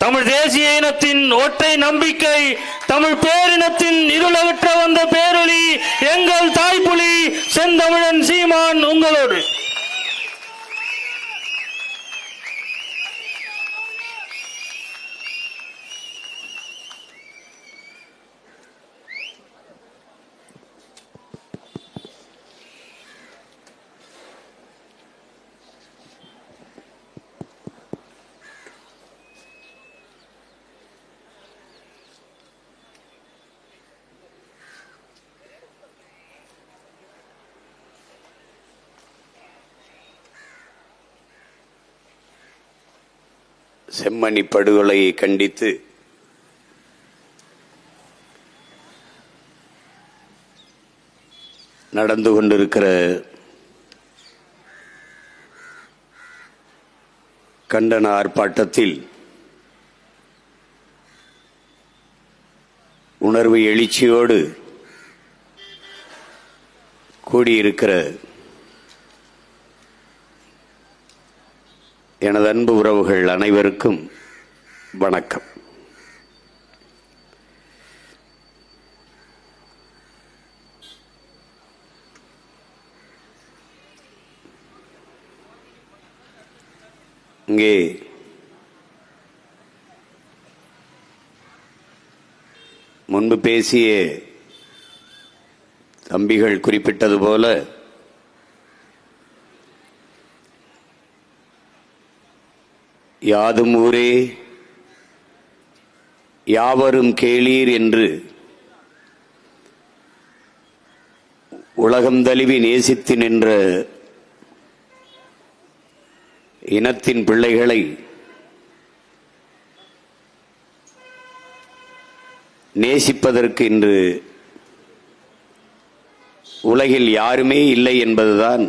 தமிழ் தேசிய இனத்தின் ஒற்றை நம்பிக்கை, தமிழ் பேரினத்தின் இருளகற்ற வந்த பேரொளி எங்கள் தாய்ப்புலி செந்தமிழன் சீமான் உங்களோடு. செம்மணி படுகொலையை கண்டித்து நடந்து கொண்டிருக்கிற கண்டன ஆர்ப்பாட்டத்தில் உணர்வு எழுச்சியோடு கூடியிருக்கிற எனது அன்பு உறவுகள் அனைவருக்கும் வணக்கம். இங்கே முன்பு பேசிய தம்பிகள் குறிப்பிட்டது போல யாதும் ஊரே யாவரும் கேளீர் என்று உலகம் தழுவி நேசித்து நின்ற இனத்தின் பிள்ளைகளை நேசிப்பதற்கு இன்று உலகில் யாருமே இல்லை என்பதுதான்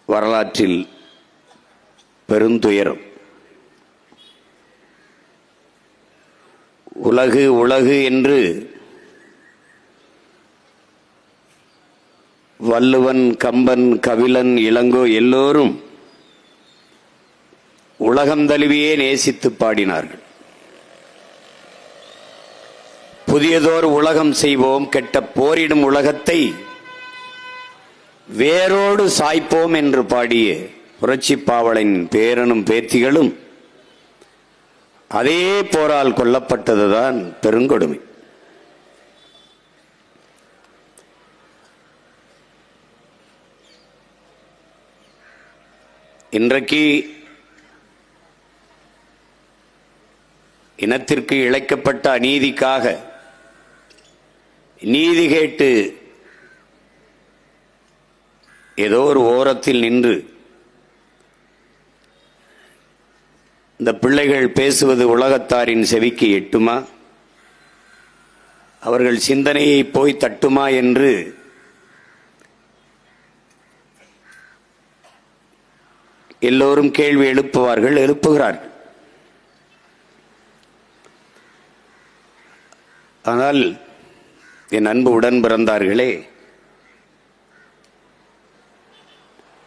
வரலாற்றில் பெருந்துயரம். உலகு உலகு என்று வள்ளுவன், கம்பன், கபிலன், இளங்கோ எல்லோரும் உலகம் தழுவியே நேசித்து பாடினார்கள். புதியதோர் உலகம் செய்வோம், கெட்ட போரிடும் உலகத்தை வேரோடு சாய்ப்போம் என்று பாடிய புரட்சி பாவலின் பேரனும் பேத்திகளும் அதே போரால் கொல்லப்பட்டதுதான் பெருங்கொடுமை. இன்றைக்கு இனத்திற்கு இழைக்கப்பட்ட அநீதிக்காக நீதி கேட்டு ஏதோ ஒரு ஓரத்தில் நின்று இந்த பிள்ளைகள் பேசுவது உலகத்தாரின் செவிக்கு எட்டுமா, அவர்கள் சிந்தனையை போய் தட்டுமா என்று எல்லோரும் கேள்வி எழுப்புவார்கள், எழுப்புகிறார்கள். ஆனால் என் அன்பு உடன் பிறந்தார்களே,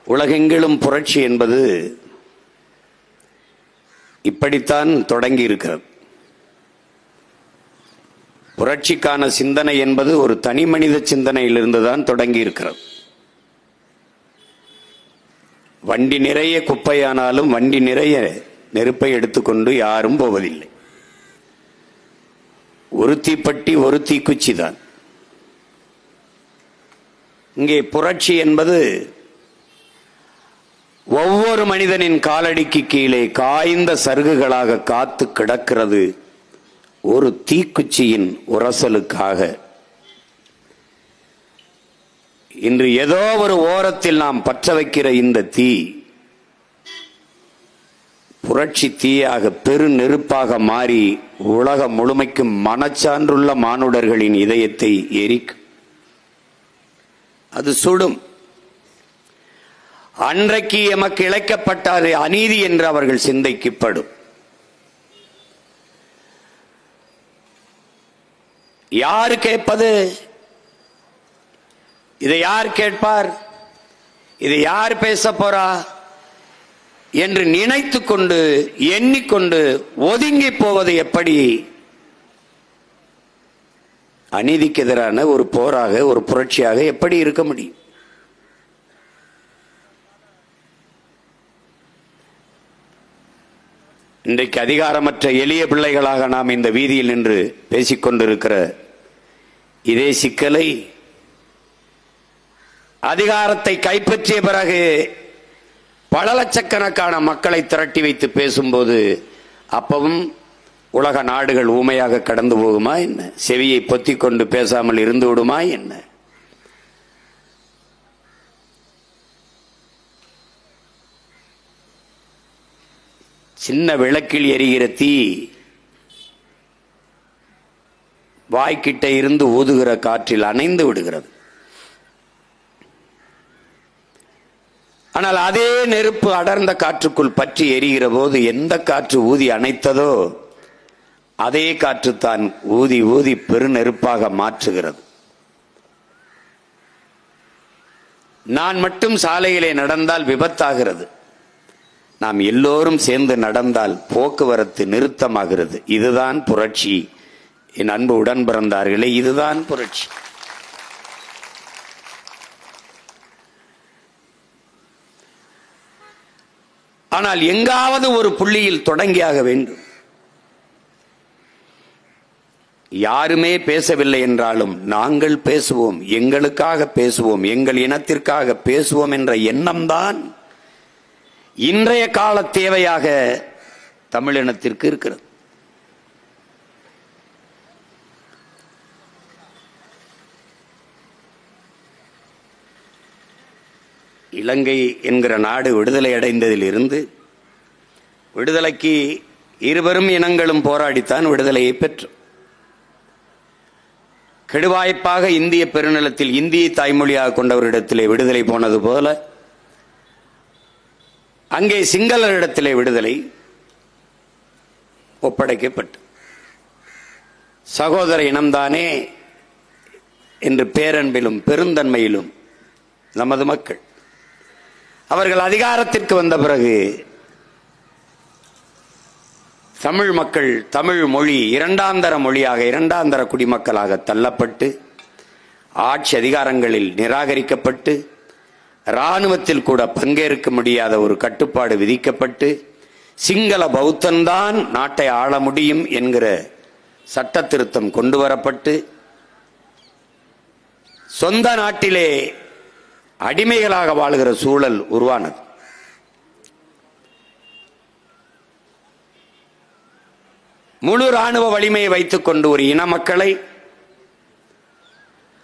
உலகெங்கிலும் புரட்சி என்பது இப்படித்தான் தொடங்கி இருக்கிறது. புரட்சிக்கான சிந்தனை என்பது ஒரு தனி மனித சிந்தனையிலிருந்து தான் தொடங்கி இருக்கிறது. வண்டி நிறைய குப்பையானாலும் வண்டி நிறைய நெருப்பை எடுத்துக்கொண்டு யாரும் போவதில்லை. ஒரு தீப்பெட்டி ஒரு தீக்குச்சி தான். இங்கே புரட்சி என்பது ஒவ்வொரு மனிதனின் காலடிக்கு கீழே காய்ந்த சருகுகளாக காத்து கிடக்கிறது ஒரு தீக்குச்சியின் உரசலுக்காக. இன்று ஏதோ ஒரு ஓரத்தில் நாம் பற்ற வைக்கிற இந்த தீ புரட்சி தீயாக பெரு நெருப்பாக மாறி உலகம் முழுமைக்கும் மனச்சான்றுள்ள மானுடர்களின் இதயத்தை எரிக்கும். அது சுடும். அன்றைக்கு எமக்கு இழைக்கப்பட்ட அநீதி என்று அவர்கள் சிந்தைக்குப்படும். யார் கேட்பது? இதை யார் கேட்பார்? இதை யார் பேச போறா? என்று நினைத்து கொண்டு எண்ணிக்கொண்டு ஒதுங்கி போவது எப்படி அநீதிக்கு எதிரான ஒரு போராக, ஒரு புரட்சியாக எப்படி இருக்க முடியும்? இன்றைக்கு அதிகாரமற்ற எளிய பிள்ளைகளாக நாம் இந்த வீதியில் நின்று பேசிக்கொண்டிருக்கிற இதே சிக்கலை அதிகாரத்தை கைப்பற்றிய பிறகு பல லட்சக்கணக்கான மக்களை திரட்டி வைத்து பேசும்போது அப்பவும் உலக நாடுகள் ஊமையாக கடந்து போகுமா என்ன? செவியை பொத்திக் கொண்டு பேசாமல் இருந்து விடுமா என்ன? சின்ன விளக்கில் எரிகிற தீ வாய்க்கிட்ட இருந்து ஊதுகிற காற்றில் அணைந்து விடுகிறது. ஆனால் அதே நெருப்பு அடர்ந்த காற்றுக்குள் பற்றி எரிகிற போது எந்த காற்று ஊதி அணைத்ததோ அதே காற்று தான் ஊதி ஊதி பெருநெருப்பாக மாற்றுகிறது. நான் மட்டும் சாலையிலே நடந்தால் விபத்தாகிறது. நாம் எல்லோரும் சேர்ந்து நடந்தால் போக்குவரத்து நிறுத்தமாகிறது. இதுதான் புரட்சி. என் அன்பு உடன் பிறந்தார்களே, இதுதான் புரட்சி. ஆனால் எங்காவது ஒரு புள்ளியில் தொடங்கியாக வேண்டும். யாருமே பேசவில்லை என்றாலும் நாங்கள் பேசுவோம், எங்களுக்காக பேசுவோம், எங்கள் இனத்திற்காக பேசுவோம் என்ற எண்ணம்தான் இன்றைய கால தேவையாக தமிழினத்திற்கு இருக்கிறது. இலங்கை என்கிற நாடு விடுதலை அடைந்ததில் இருந்து விடுதலைக்கு இருவரும் இனங்களும் போராடித்தான் விடுதலையை பெற்றோம். கெடுவாய்ப்பாக இந்திய பெருநிலத்தில் இந்தியை தாய்மொழியாக கொண்டவரிடத்திலே விடுதலை போனது போல அங்கே சிங்களரிடத்திலே விடுதலை ஒப்படைக்கப்பட்டு சகோதர இனம்தானே என்று பேரன்பிலும் பெருந்தன்மையிலும் நமது மக்கள் அவர்கள் அதிகாரத்திற்கு வந்த பிறகு தமிழ் மக்கள் தமிழ் மொழி இரண்டாந்தர மொழியாக, இரண்டாந்தர குடிமக்களாக தள்ளப்பட்டு ஆட்சி அதிகாரங்களில் நிராகரிக்கப்பட்டு இராணுவத்தில் கூட பங்கேற்க முடியாத ஒரு கட்டுப்பாடு விதிக்கப்பட்டு சிங்கள பௌத்தன்தான் நாட்டை ஆள முடியும் என்கிற சட்ட திருத்தம் கொண்டு வரப்பட்டு சொந்த நாட்டிலே அடிமைகளாக வாழ்கிற சூழல் உருவானது. முழு இராணுவ வலிமையை வைத்துக் கொண்டு ஒரு இன மக்களை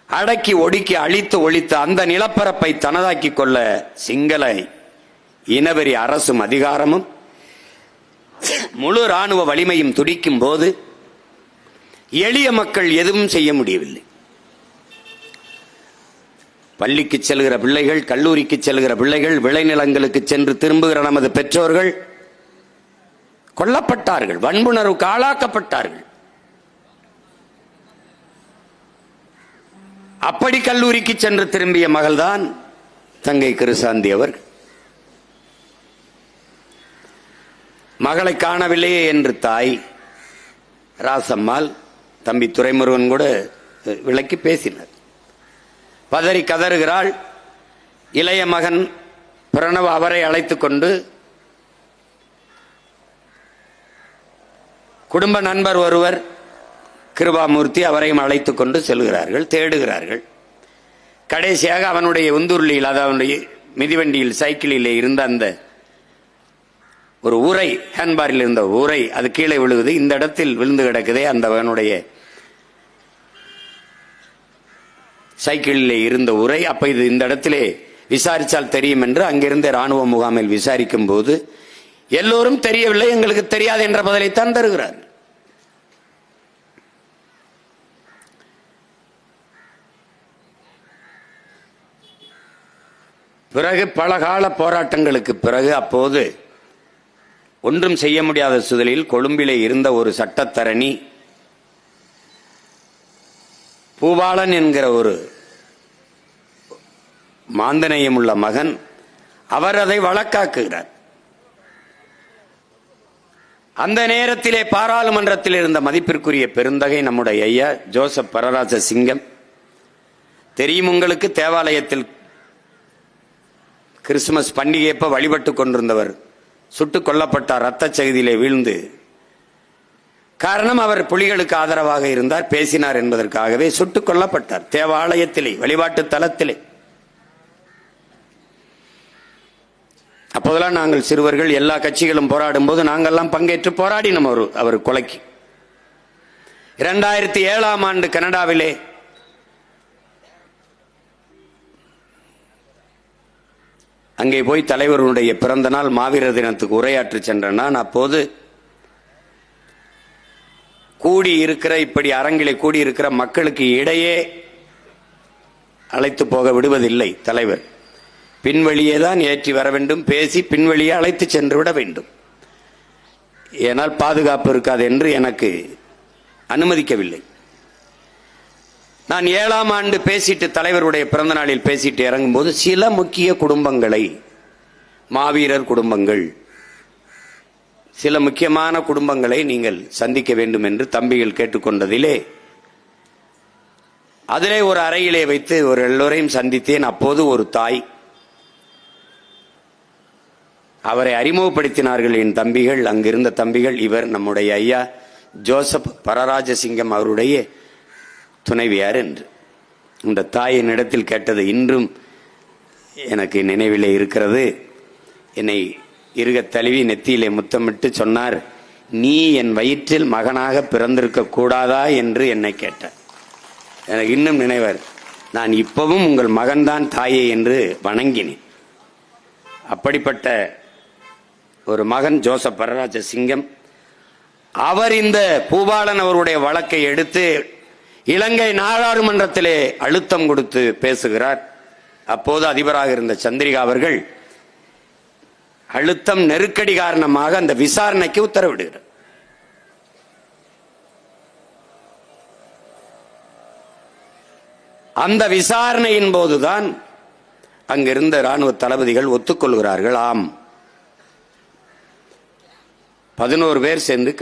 அடக்கி ஒடுக்கி அழித்து ஒழித்து அந்த நிலப்பரப்பை தனதாக்கிக் கொள்ள சிங்கள இனவெறி அரசும் அதிகாரமும் முழு இராணுவ வலிமையும் துடிக்கும் போது எளிய மக்கள் எதுவும் செய்ய முடியவில்லை. பள்ளிக்கு செல்கிற பிள்ளைகள், கல்லூரிக்கு செல்கிற பிள்ளைகள், விளைநிலங்களுக்கு சென்று திரும்புகிற நமது பெற்றோர்கள் கொல்லப்பட்டார்கள், வன்புணர்வுக்கு ஆளாக்கப்பட்டார்கள். அப்படி கல்லூரிக்கு சென்று திரும்பிய மகள்தான் தங்கை கிருசாந்தி அவர்கள். மகளை காணவில்லையே என்று தாய் ராசம்மாள், தம்பி துரைமுருகன் கூட விளக்கி பேசினார். பதறி கதறுகிறாள். இளைய மகன் பிரணவ் அவரை அழைத்துக் கொண்டு குடும்ப நண்பர் ஒருவர் கிருபாமூர்த்தி அவரையும் அழைத்துக் கொண்டு செல்கிறார்கள், தேடுகிறார்கள். கடைசியாக அவனுடைய உந்துருளியில், அதாவது மிதிவண்டியில் சைக்கிளிலே இருந்த அந்த ஒரு உரை, ஹேண்ட்பாரில் இருந்த உரை, அது கீழே விழுகுது. இந்த இடத்தில் விழுந்து கிடக்குதே அந்த அவனுடைய சைக்கிளிலே இருந்த உரை. அப்ப இது இந்த இடத்திலே விசாரித்தால் தெரியும் என்று அங்கிருந்த ராணுவ முகாமில் விசாரிக்கும் போது எல்லோரும் தெரியவில்லை, எங்களுக்கு தெரியாது என்ற பதிலைத்தான் தருகிறார். பிறகு பல கால போராட்டங்களுக்கு பிறகு அப்போது ஒன்றும் செய்ய முடியாத சூழலில் கொழும்பிலே இருந்த ஒரு சட்டத்தரணி பூபாலன் என்கிற ஒரு மாந்தநேயம் உள்ள மகன், அவர் அதை வழக்காக்குகிறார். அந்த நேரத்திலே பாராளுமன்றத்தில் இருந்த மதிப்பிற்குரிய பெருந்தகை நம்முடைய ஐயா ஜோசப் பரராஜ சிங்கம், தெரியும் உங்களுக்கு, தேவாலயத்தில் கிறிஸ்துமஸ் பண்டிகையப்ப வழிபட்டு கொண்டிருந்தவர் சுட்டுக் கொல்லப்பட்டார், இரத்த சகிதியிலே வீழ்ந்து. காரணம், அவர் புலிகளுக்கு ஆதரவாக இருந்தார், பேசினார் என்பதற்காகவே சுட்டுக் கொல்லப்பட்டார் தேவாலயத்திலே, வழிபாட்டு தலத்திலே. அப்போதெல்லாம் நாங்கள் சிறுவர்கள், எல்லா கட்சிகளும் போராடும் போது நாங்கள்லாம் பங்கேற்று போராடினோம் அவர் கொலைக்கு. 2007ஆம் ஆண்டு கனடாவிலே அங்கே போய் தலைவருடைய பிறந்த நாள் மாவீரர் தினத்துக்கு உரையாற்றி சென்ற நான், அப்போது இப்படி அரங்கிலே கூடியிருக்கிற மக்களுக்கு இடையே அழைத்து போக விடுவதில்லை தலைவர். பின்வழியே தான் ஏற்றி வர வேண்டும், பேசி பின்வழியே அழைத்து சென்று விட வேண்டும். ஏனால் பாதுகாப்பு இருக்காது என்று எனக்கு அனுமதிக்கவில்லை. நான் 7ஆம் ஆண்டு பேசிட்டு, தலைவருடைய பிறந்த நாளில் பேசிட்டு இறங்கும்போது, சில முக்கிய குடும்பங்களை, மாவீரர் குடும்பங்கள், சில முக்கியமான குடும்பங்களை நீங்கள் சந்திக்க வேண்டும் என்று தம்பிகள் கேட்டுக்கொண்டதிலே, அதிலே ஒரு அறையிலே வைத்து ஒரு எல்லோரையும் சந்தித்தேன். அப்போது ஒரு தாய், அவரை அறிமுகப்படுத்தினார்கள் என் தம்பிகள், அங்கிருந்த தம்பிகள். இவர் நம்முடைய ஐயா ஜோசப் பரராஜசிங்கம் அவருடைய துணைவியார் என்று. இந்த தாயின் இடத்தில் கேட்டது இன்றும் எனக்கு நினைவிலே இருக்கிறது. என்னை இருக தழுவி நெத்தியிலே முத்தமிட்டு சொன்னார், நீ என் வயிற்றில் மகனாக பிறந்திருக்க கூடாதா என்று என்னை கேட்டார். எனக்கு இன்னும் நினைவர். நான் இப்பவும் உங்கள் மகன்தான் தாயே என்று வணங்கினேன். அப்படிப்பட்ட ஒரு மகன் ஜோசப் பரராஜ சிங்கம். அவர் இந்த பூபாலன் அவருடைய வழக்கை எடுத்து இலங்கை நாடாளுமன்றத்திலே அழுத்தம் கொடுத்து பேசுகிறார். அப்போது அதிபராக இருந்த சந்திரிகா அவர்கள் அழுத்தம், நெருக்கடி காரணமாக அந்த விசாரணைக்கு உத்தரவிடுகிறார். அந்த விசாரணையின் போதுதான் அங்கிருந்த ராணுவ தளபதிகள் ஒத்துக்கொள்கிறார்கள். ஆம், 11 பேர் சேர்ந்து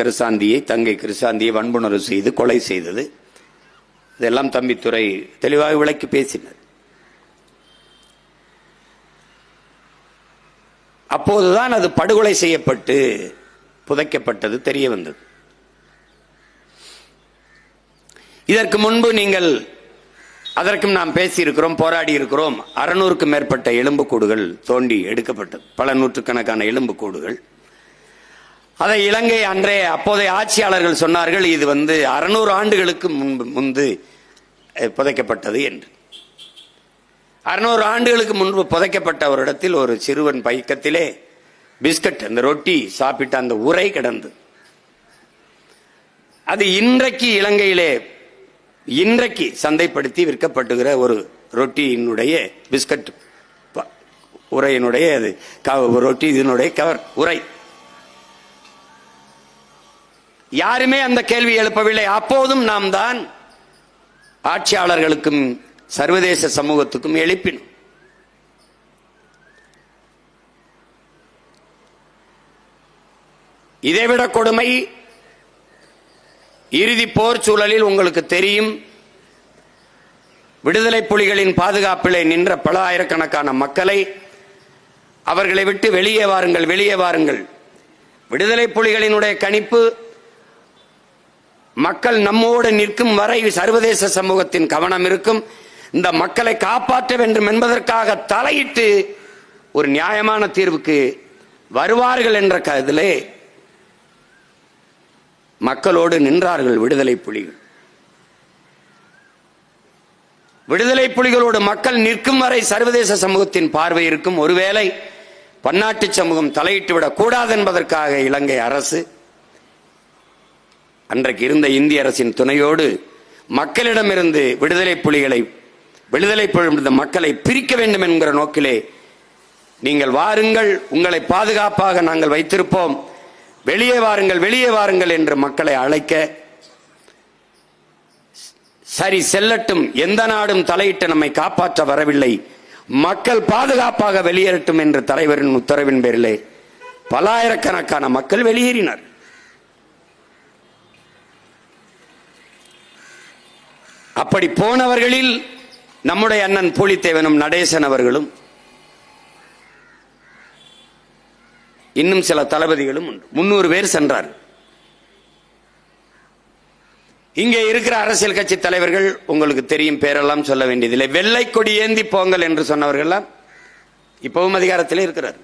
தங்கை கிருசாந்தியை வன்புணர்வு செய்து கொலை செய்தது. இதெல்லாம் தம்பித்துறை தெளிவாக விளக்கி பேசினார். அப்போதுதான் அது படுகொலை செய்யப்பட்டு புதைக்கப்பட்டது தெரிய வந்தது. இதற்கு முன்பு நீங்கள், அதற்கும் நாம் பேசியிருக்கிறோம், போராடி இருக்கிறோம். 600க்கும் மேற்பட்ட எலும்புக்கூடுகள் தோண்டி எடுக்கப்பட்டது, பல நூற்றுக்கணக்கான எலும்புக்கூடுகள். அதை இலங்கை அப்போதைய ஆட்சியாளர்கள் சொன்னார்கள், இது 600 ஆண்டுகளுக்கு முன்பு புதைக்கப்பட்டது என்று. 600 ஆண்டுகளுக்கு முன்பு புதைக்கப்பட்ட ஒரு இடத்தில் ஒரு சிறுவன் பைக்கத்திலே பிஸ்கட், அந்த ரொட்டி சாப்பிட்ட அந்த உரை கிடந்து, அது இன்றைக்கு இலங்கையிலே சந்தைப்படுத்தி விற்கப்படுகிற ஒரு ரொட்டியினுடைய பிஸ்கட் உரையினுடைய ரொட்டி, இதனுடைய கவர் உரை. யாருமே அந்த கேள்வி எழுப்பவில்லை. அப்போதும் நாம் தான் ஆட்சியாளர்களுக்கும் சர்வதேச சமூகத்துக்கும் எழுப்பினோம். இதைவிட கொடுமை, இறுதி போர் சூழலில் உங்களுக்கு தெரியும், விடுதலை புலிகளின் பாதுகாப்பிலே நின்ற பல ஆயிரக்கணக்கான மக்களை அவர்களை விட்டு வெளியே வாருங்கள், வெளியே வாருங்கள். விடுதலை புலிகளினுடைய கணிப்பு, மக்கள் நம்மோடு நிற்கும் வரை சர்வதேச சமூகத்தின் கவனம் இருக்கும். இந்த மக்களை காப்பாற்ற வேண்டும் என்பதற்காக தலையிட்டு ஒரு நியாயமான தீர்வுக்கு வருவார்கள் என்ற கருத்திலே மக்களோடு நின்றார்கள் விடுதலை புலிகள். விடுதலை புலிகளோடு மக்கள் நிற்கும் வரை சர்வதேச சமூகத்தின் பார்வை இருக்கும். ஒருவேளை பன்னாட்டு சமூகம் தலையிட்டு விடக் கூடாது என்பதற்காக இலங்கை அரசு அன்றைக்கு இருந்த இந்திய அரசின் துணையோடு மக்களிடமிருந்து விடுதலை புலிகளை மக்களை பிரிக்க வேண்டும் என்கிற நோக்கிலே, நீங்கள் வாருங்கள், உங்களை பாதுகாப்பாக நாங்கள் வைத்திருப்போம், வெளியே வாருங்கள், வெளியே வாருங்கள் என்று மக்களை அழைக்க, சரி செல்லட்டும், எந்த நாடும் தலையிட்டு நம்மை காப்பாற்ற வரவில்லை, மக்கள் பாதுகாப்பாக வெளியேறட்டும் என்ற தலைவரின் உத்தரவின் பேரிலே பலாயிரக்கணக்கான மக்கள் வெளியேறினார். அப்படி போனவர்களில் நம்முடைய அண்ணன் பூலித்தேவனும் நடேசன் அவர்களும் இன்னும் சில தளபதிகளும் உண்டு. 300 பேர் சென்றார். இங்கே இருக்கிற அரசியல் கட்சி தலைவர்கள் உங்களுக்கு தெரியும், பேரெல்லாம் சொல்ல வேண்டியதில்லை. வெள்ளை கொடி ஏந்தி போங்கள் என்று சொன்னவர்கள் இப்பவும் அதிகாரத்தில் இருக்கிறார்.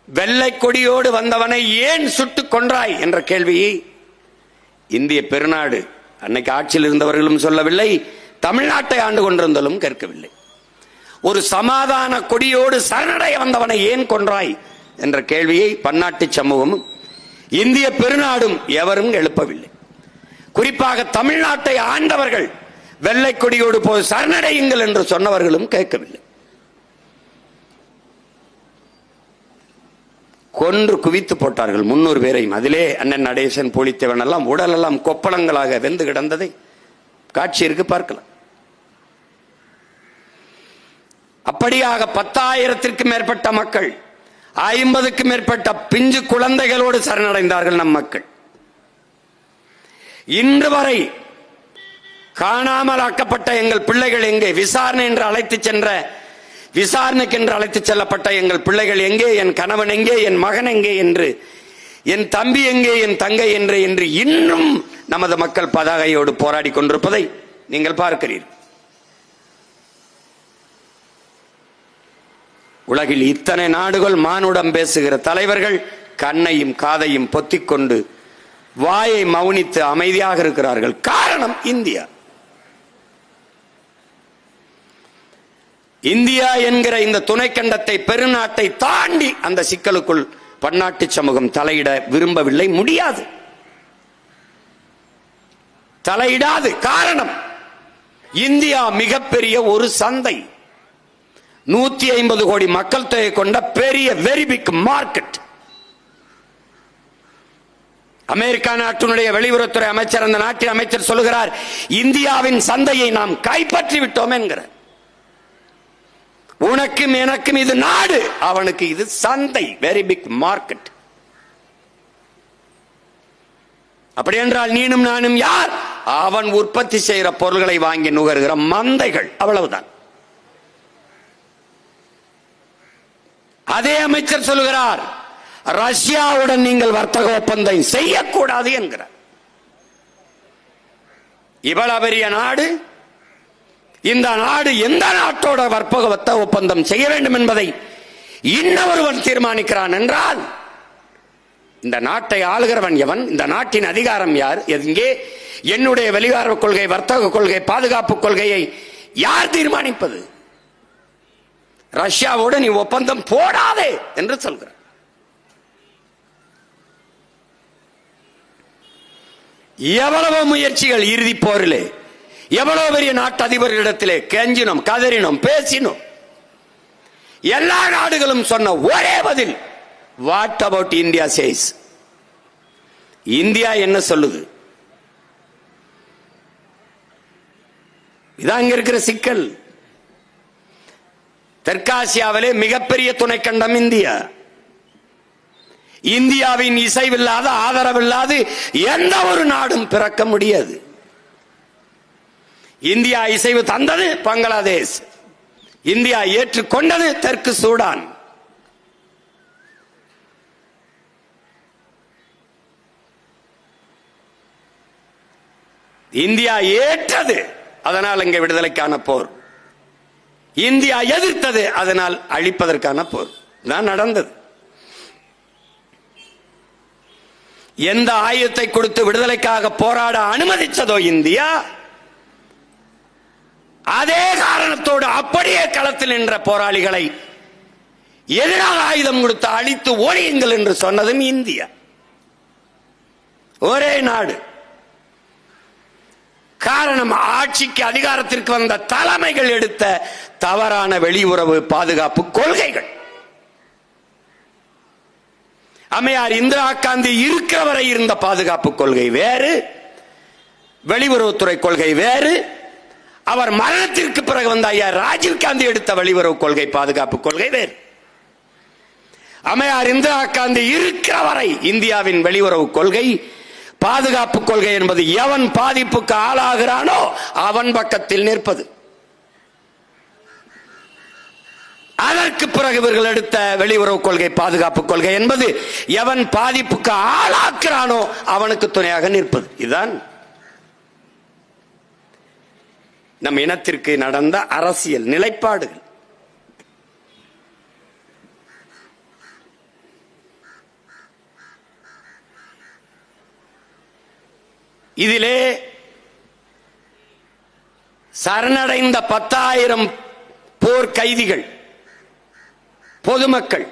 வெள்ளை கொடியோடு வந்தவனை ஏன் சுட்டுக் கொன்றாய் என்ற கேள்வியை இந்திய பெருநாடு அன்னைக்கு ஆட்சியில் இருந்தவர்களும் சொல்லவில்லை, தமிழ்நாட்டை ஆண்டு கொண்டிருந்தாலும் கேட்கவில்லை. ஒரு சமாதான கொடியோடு சரணடைய வந்தவனை ஏன் கொன்றாய் என்ற கேள்வியை பன்னாட்டு சமூகமும் இந்திய பெருநாடும் எவரும் எழுப்பவில்லை. குறிப்பாக தமிழ்நாட்டை ஆண்டவர்கள் வெள்ளை கொடியோடு போய் சரணடையுங்கள் என்று சொன்னவர்களும் கேட்கவில்லை. கொன்று குவித்து போட்டார்கள் 300 பேரையும். அதிலே அண்ணன் நடேசன், பூலித்தேவன் எல்லாம் உடலெல்லாம் கொப்பளங்களாக வெந்து கிடந்ததை காட்சி இருக்கு, பார்க்கலாம். அப்படியாக 10,000க்கும் மேற்பட்ட மக்கள், 50க்கும் மேற்பட்ட பிஞ்சு குழந்தைகளோடு சரணடைந்தார்கள் நம் மக்கள். இன்று வரை காணாமல் ஆக்கப்பட்ட எங்கள் பிள்ளைகள் எங்கே? விசாரணை என்று அழைத்து சென்ற, விசாரணைக்கு என்று அழைத்து செல்லப்பட்ட எங்கள் பிள்ளைகள் எங்கே? என் கணவன் எங்கே? என் மகன் எங்கே? என்று, என் தம்பி எங்கே? என் தங்கை என்று இன்னும் நமது மக்கள் பதாகையோடு போராடி கொண்டிருப்பதை நீங்கள் பார்க்கிறீர்கள். உலகில் இத்தனை நாடுகள் மானுடம் பேசுகிற தலைவர்கள் கண்ணையும் காதையும் பொத்திக்கொண்டு வாயை மௌனித்து அமைதியாக இருக்கிறார்கள். காரணம் இந்தியா. இந்தியா என்கிற இந்த துணைக்கண்டத்தை, பெருநாட்டை தாண்டி அந்த சிக்கலுக்குள் பன்னாட்டு சமூகம் தலையிட விரும்பவில்லை, முடியாது, தலையிடாது. காரணம், இந்தியா மிகப்பெரிய ஒரு சந்தை, 150 கோடி மக்கள் தொகை கொண்ட பெரிய வெரி பிக் மார்க்கெட். அமெரிக்கா நாட்டினுடைய வெளியுறவுத்துறை அமைச்சர், அந்த நாட்டின் அமைச்சர் சொல்லுகிறார், இந்தியாவின் சந்தையை நாம் கைப்பற்றி விட்டோம் என்கிறார். உனக்கும் எனக்கும் இது நாடு, அவனுக்கு இது சந்தை, வெரி பிக் மார்க்கெட். அப்படி என்றால் நீனும் நானும் யார்? அவன் உற்பத்தி செய்கிற பொருள்களை வாங்கி நுகர்கிற மந்தைகள், அவ்வளவுதான். அதே அமைச்சர் சொல்லுகிறார், ரஷ்யாவுடன் நீங்கள் வர்த்தக ஒப்பந்தம் செய்யக்கூடாது என்கிறார். இவ்வளவு பெரிய நாடு, இந்த நாடு எந்த நாட்டோட வர்த்தக ஒப்பந்தம் செய்ய வேண்டும் என்பதை இன்னொருவன் தீர்மானிக்கிறான் என்றால் இந்த நாட்டை ஆளுகிறவன் எவன்? இந்த நாட்டின் அதிகாரம் யார்? எங்கே? என்னுடைய வெளிவார கொள்கை, வர்த்தக கொள்கை, பாதுகாப்பு கொள்கையை யார் தீர்மானிப்பது? ரஷ்யாவோடு நீ ஒப்பந்தம் போடாதே என்று சொல்கிறார். எவ்வளவு முயற்சிகள் இறுதி போரிலே, எவ்வளவு பெரிய நாட்டு அதிபர்களிடத்திலே கெஞ்சினோம், கதறினோம், பேசினோம். எல்லா நாடுகளும் சொன்ன ஒரே பதில், what about India says? India என்ன சொல்லுது? இதான் இங்க இருக்கிற சிக்கல். தெற்காசியாவிலே மிகப்பெரிய துணைக்கண்டம் இந்தியா. இந்தியாவின் இசைவில்லாத, ஆதரவில்லாது எந்த ஒரு நாடும் பிறக்க முடியாது. இந்தியா இசைவு தந்தது பங்களாதேஷ், இந்தியா ஏற்றுக்கொண்டது தெற்கு சூடான். இந்தியா ஏற்றது, அதனால் இங்கே விடுதலைக்கான போர். இந்தியா எதிர்த்தது, அதனால் அழிப்பதற்கான போர் தான் நடந்தது. எந்த ஆயுதத்தை கொடுத்து விடுதலைக்காக போராட அனுமதிச்சதோ இந்தியா, அதே காரணத்தோடு அப்படியே களத்தில் நின்ற போராளிகளை எதிராக ஆயுதம் கொடுத்து அழித்து ஓடியுங்கள் என்று சொன்னதும் இந்தியா. ஒரே நாடு. காரணம், ஆட்சிக்கு அதிகாரத்திற்கு வந்த தலைமைகள் எடுத்த தவறான வெளியுறவு பாதுகாப்பு கொள்கைகள். அம்மையார் இந்திரா காந்தி இருக்கிற வரை இருந்த பாதுகாப்பு கொள்கை வேறு, வெளியுறவுத்துறை கொள்கை வேறு. அவர் மரணத்திற்கு பிறகு வந்த ஐயா ராஜீவ் காந்தி எடுத்த வெளியுறவு கொள்கை, பாதுகாப்பு கொள்கை வேறு. அம்மையார் இந்திரா காந்தி இருக்கிற வரை இந்தியாவின் வெளியுறவு கொள்கை பாதுகாப்பு கொள்கை என்பது எவன் பாதிப்புக்கு ஆளாகிறானோ அவன் பக்கத்தில் நிற்பது. அதற்கு பிறகு இவர்கள் எடுத்த வெளியுறவு கொள்கை பாதுகாப்பு கொள்கை என்பது எவன் பாதிப்புக்கு ஆளாக்குறானோ அவனுக்கு துணையாக நிற்பது. இதுதான் நம் இனத்திற்கு நடந்த அரசியல் நிலைப்பாடுகள். இதிலே சரணடைந்த 10,000 போர் கைதிகள், பொதுமக்கள்,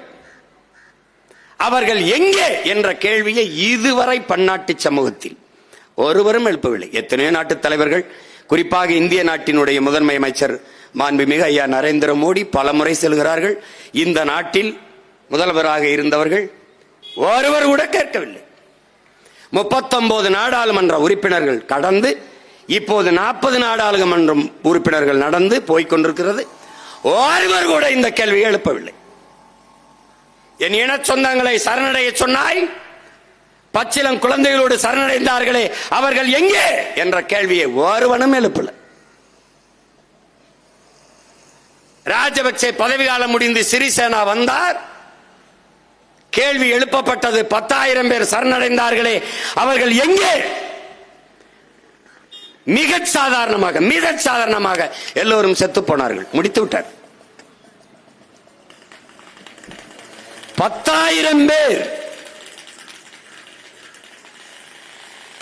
அவர்கள் எங்கே என்ற கேள்வியை இதுவரை பன்னாட்டு சமூகத்தில் ஒருவரும் எழுப்பவில்லை. எத்தனையோ நாட்டு தலைவர்கள், குறிப்பாக இந்திய நாட்டினுடைய முதன்மை அமைச்சர் மாண்புமிகு ஐயா நரேந்திர மோடி பலமுறை செல்கிறார்கள். இந்த நாட்டில் முதல்வராக இருந்தவர்கள் ஒருவர் கூட கேட்கவில்லை. 39 நாடாளுமன்ற உறுப்பினர்கள் கடந்து இப்போது 40 நாடாளுமன்ற உறுப்பினர்கள் நடந்து போய்கொண்டிருக்கிறது. ஒருவர் கூட இந்த கேள்வியை எழுப்பவில்லை. என் இன சொந்தங்களை சரணடைய சொன்னாய், பச்சிலம் குழந்தைகளோடு சரணடைந்தார்களே அவர்கள் எங்கே என்ற கேள்வியை ஒருவனும் எழுப்பல. ராஜபக்சே பதவிக்காலம் முடிந்து சிறிசேனா வந்தார், கேள்வி எழுப்பப்பட்டது 10,000 பேர் சரணடைந்தார்களே அவர்கள் எங்கே? மிக சாதாரணமாக எல்லோரும் செத்து போனார்கள், முடித்து விட்டார். 10,000 பேர்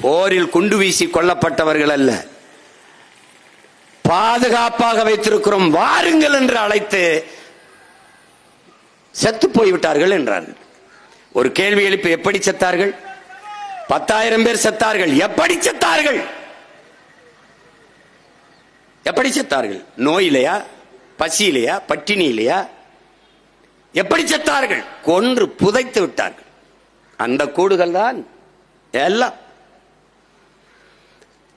போரில் குண்டு வீசி கொல்லப்பட்டவர்கள் அல்ல, பாதுகாப்பாக வைத்திருக்கிறோம் வாருங்கள் என்று அழைத்து செத்து போய்விட்டார்கள் என்றார்கள். ஒரு கேள்வி எழுப்பி எப்படி செத்தார்கள்? 10,000 பேர் செத்தார்கள். எப்படி செத்தார்கள்? எப்படி செத்தார்கள்? நோயிலையா, பசியிலையா, பட்டினியிலையா? எப்படி செத்தார்கள்? கொன்று புதைத்து விட்டார்கள். அந்த கூடுகள் தான் எல்லாம்.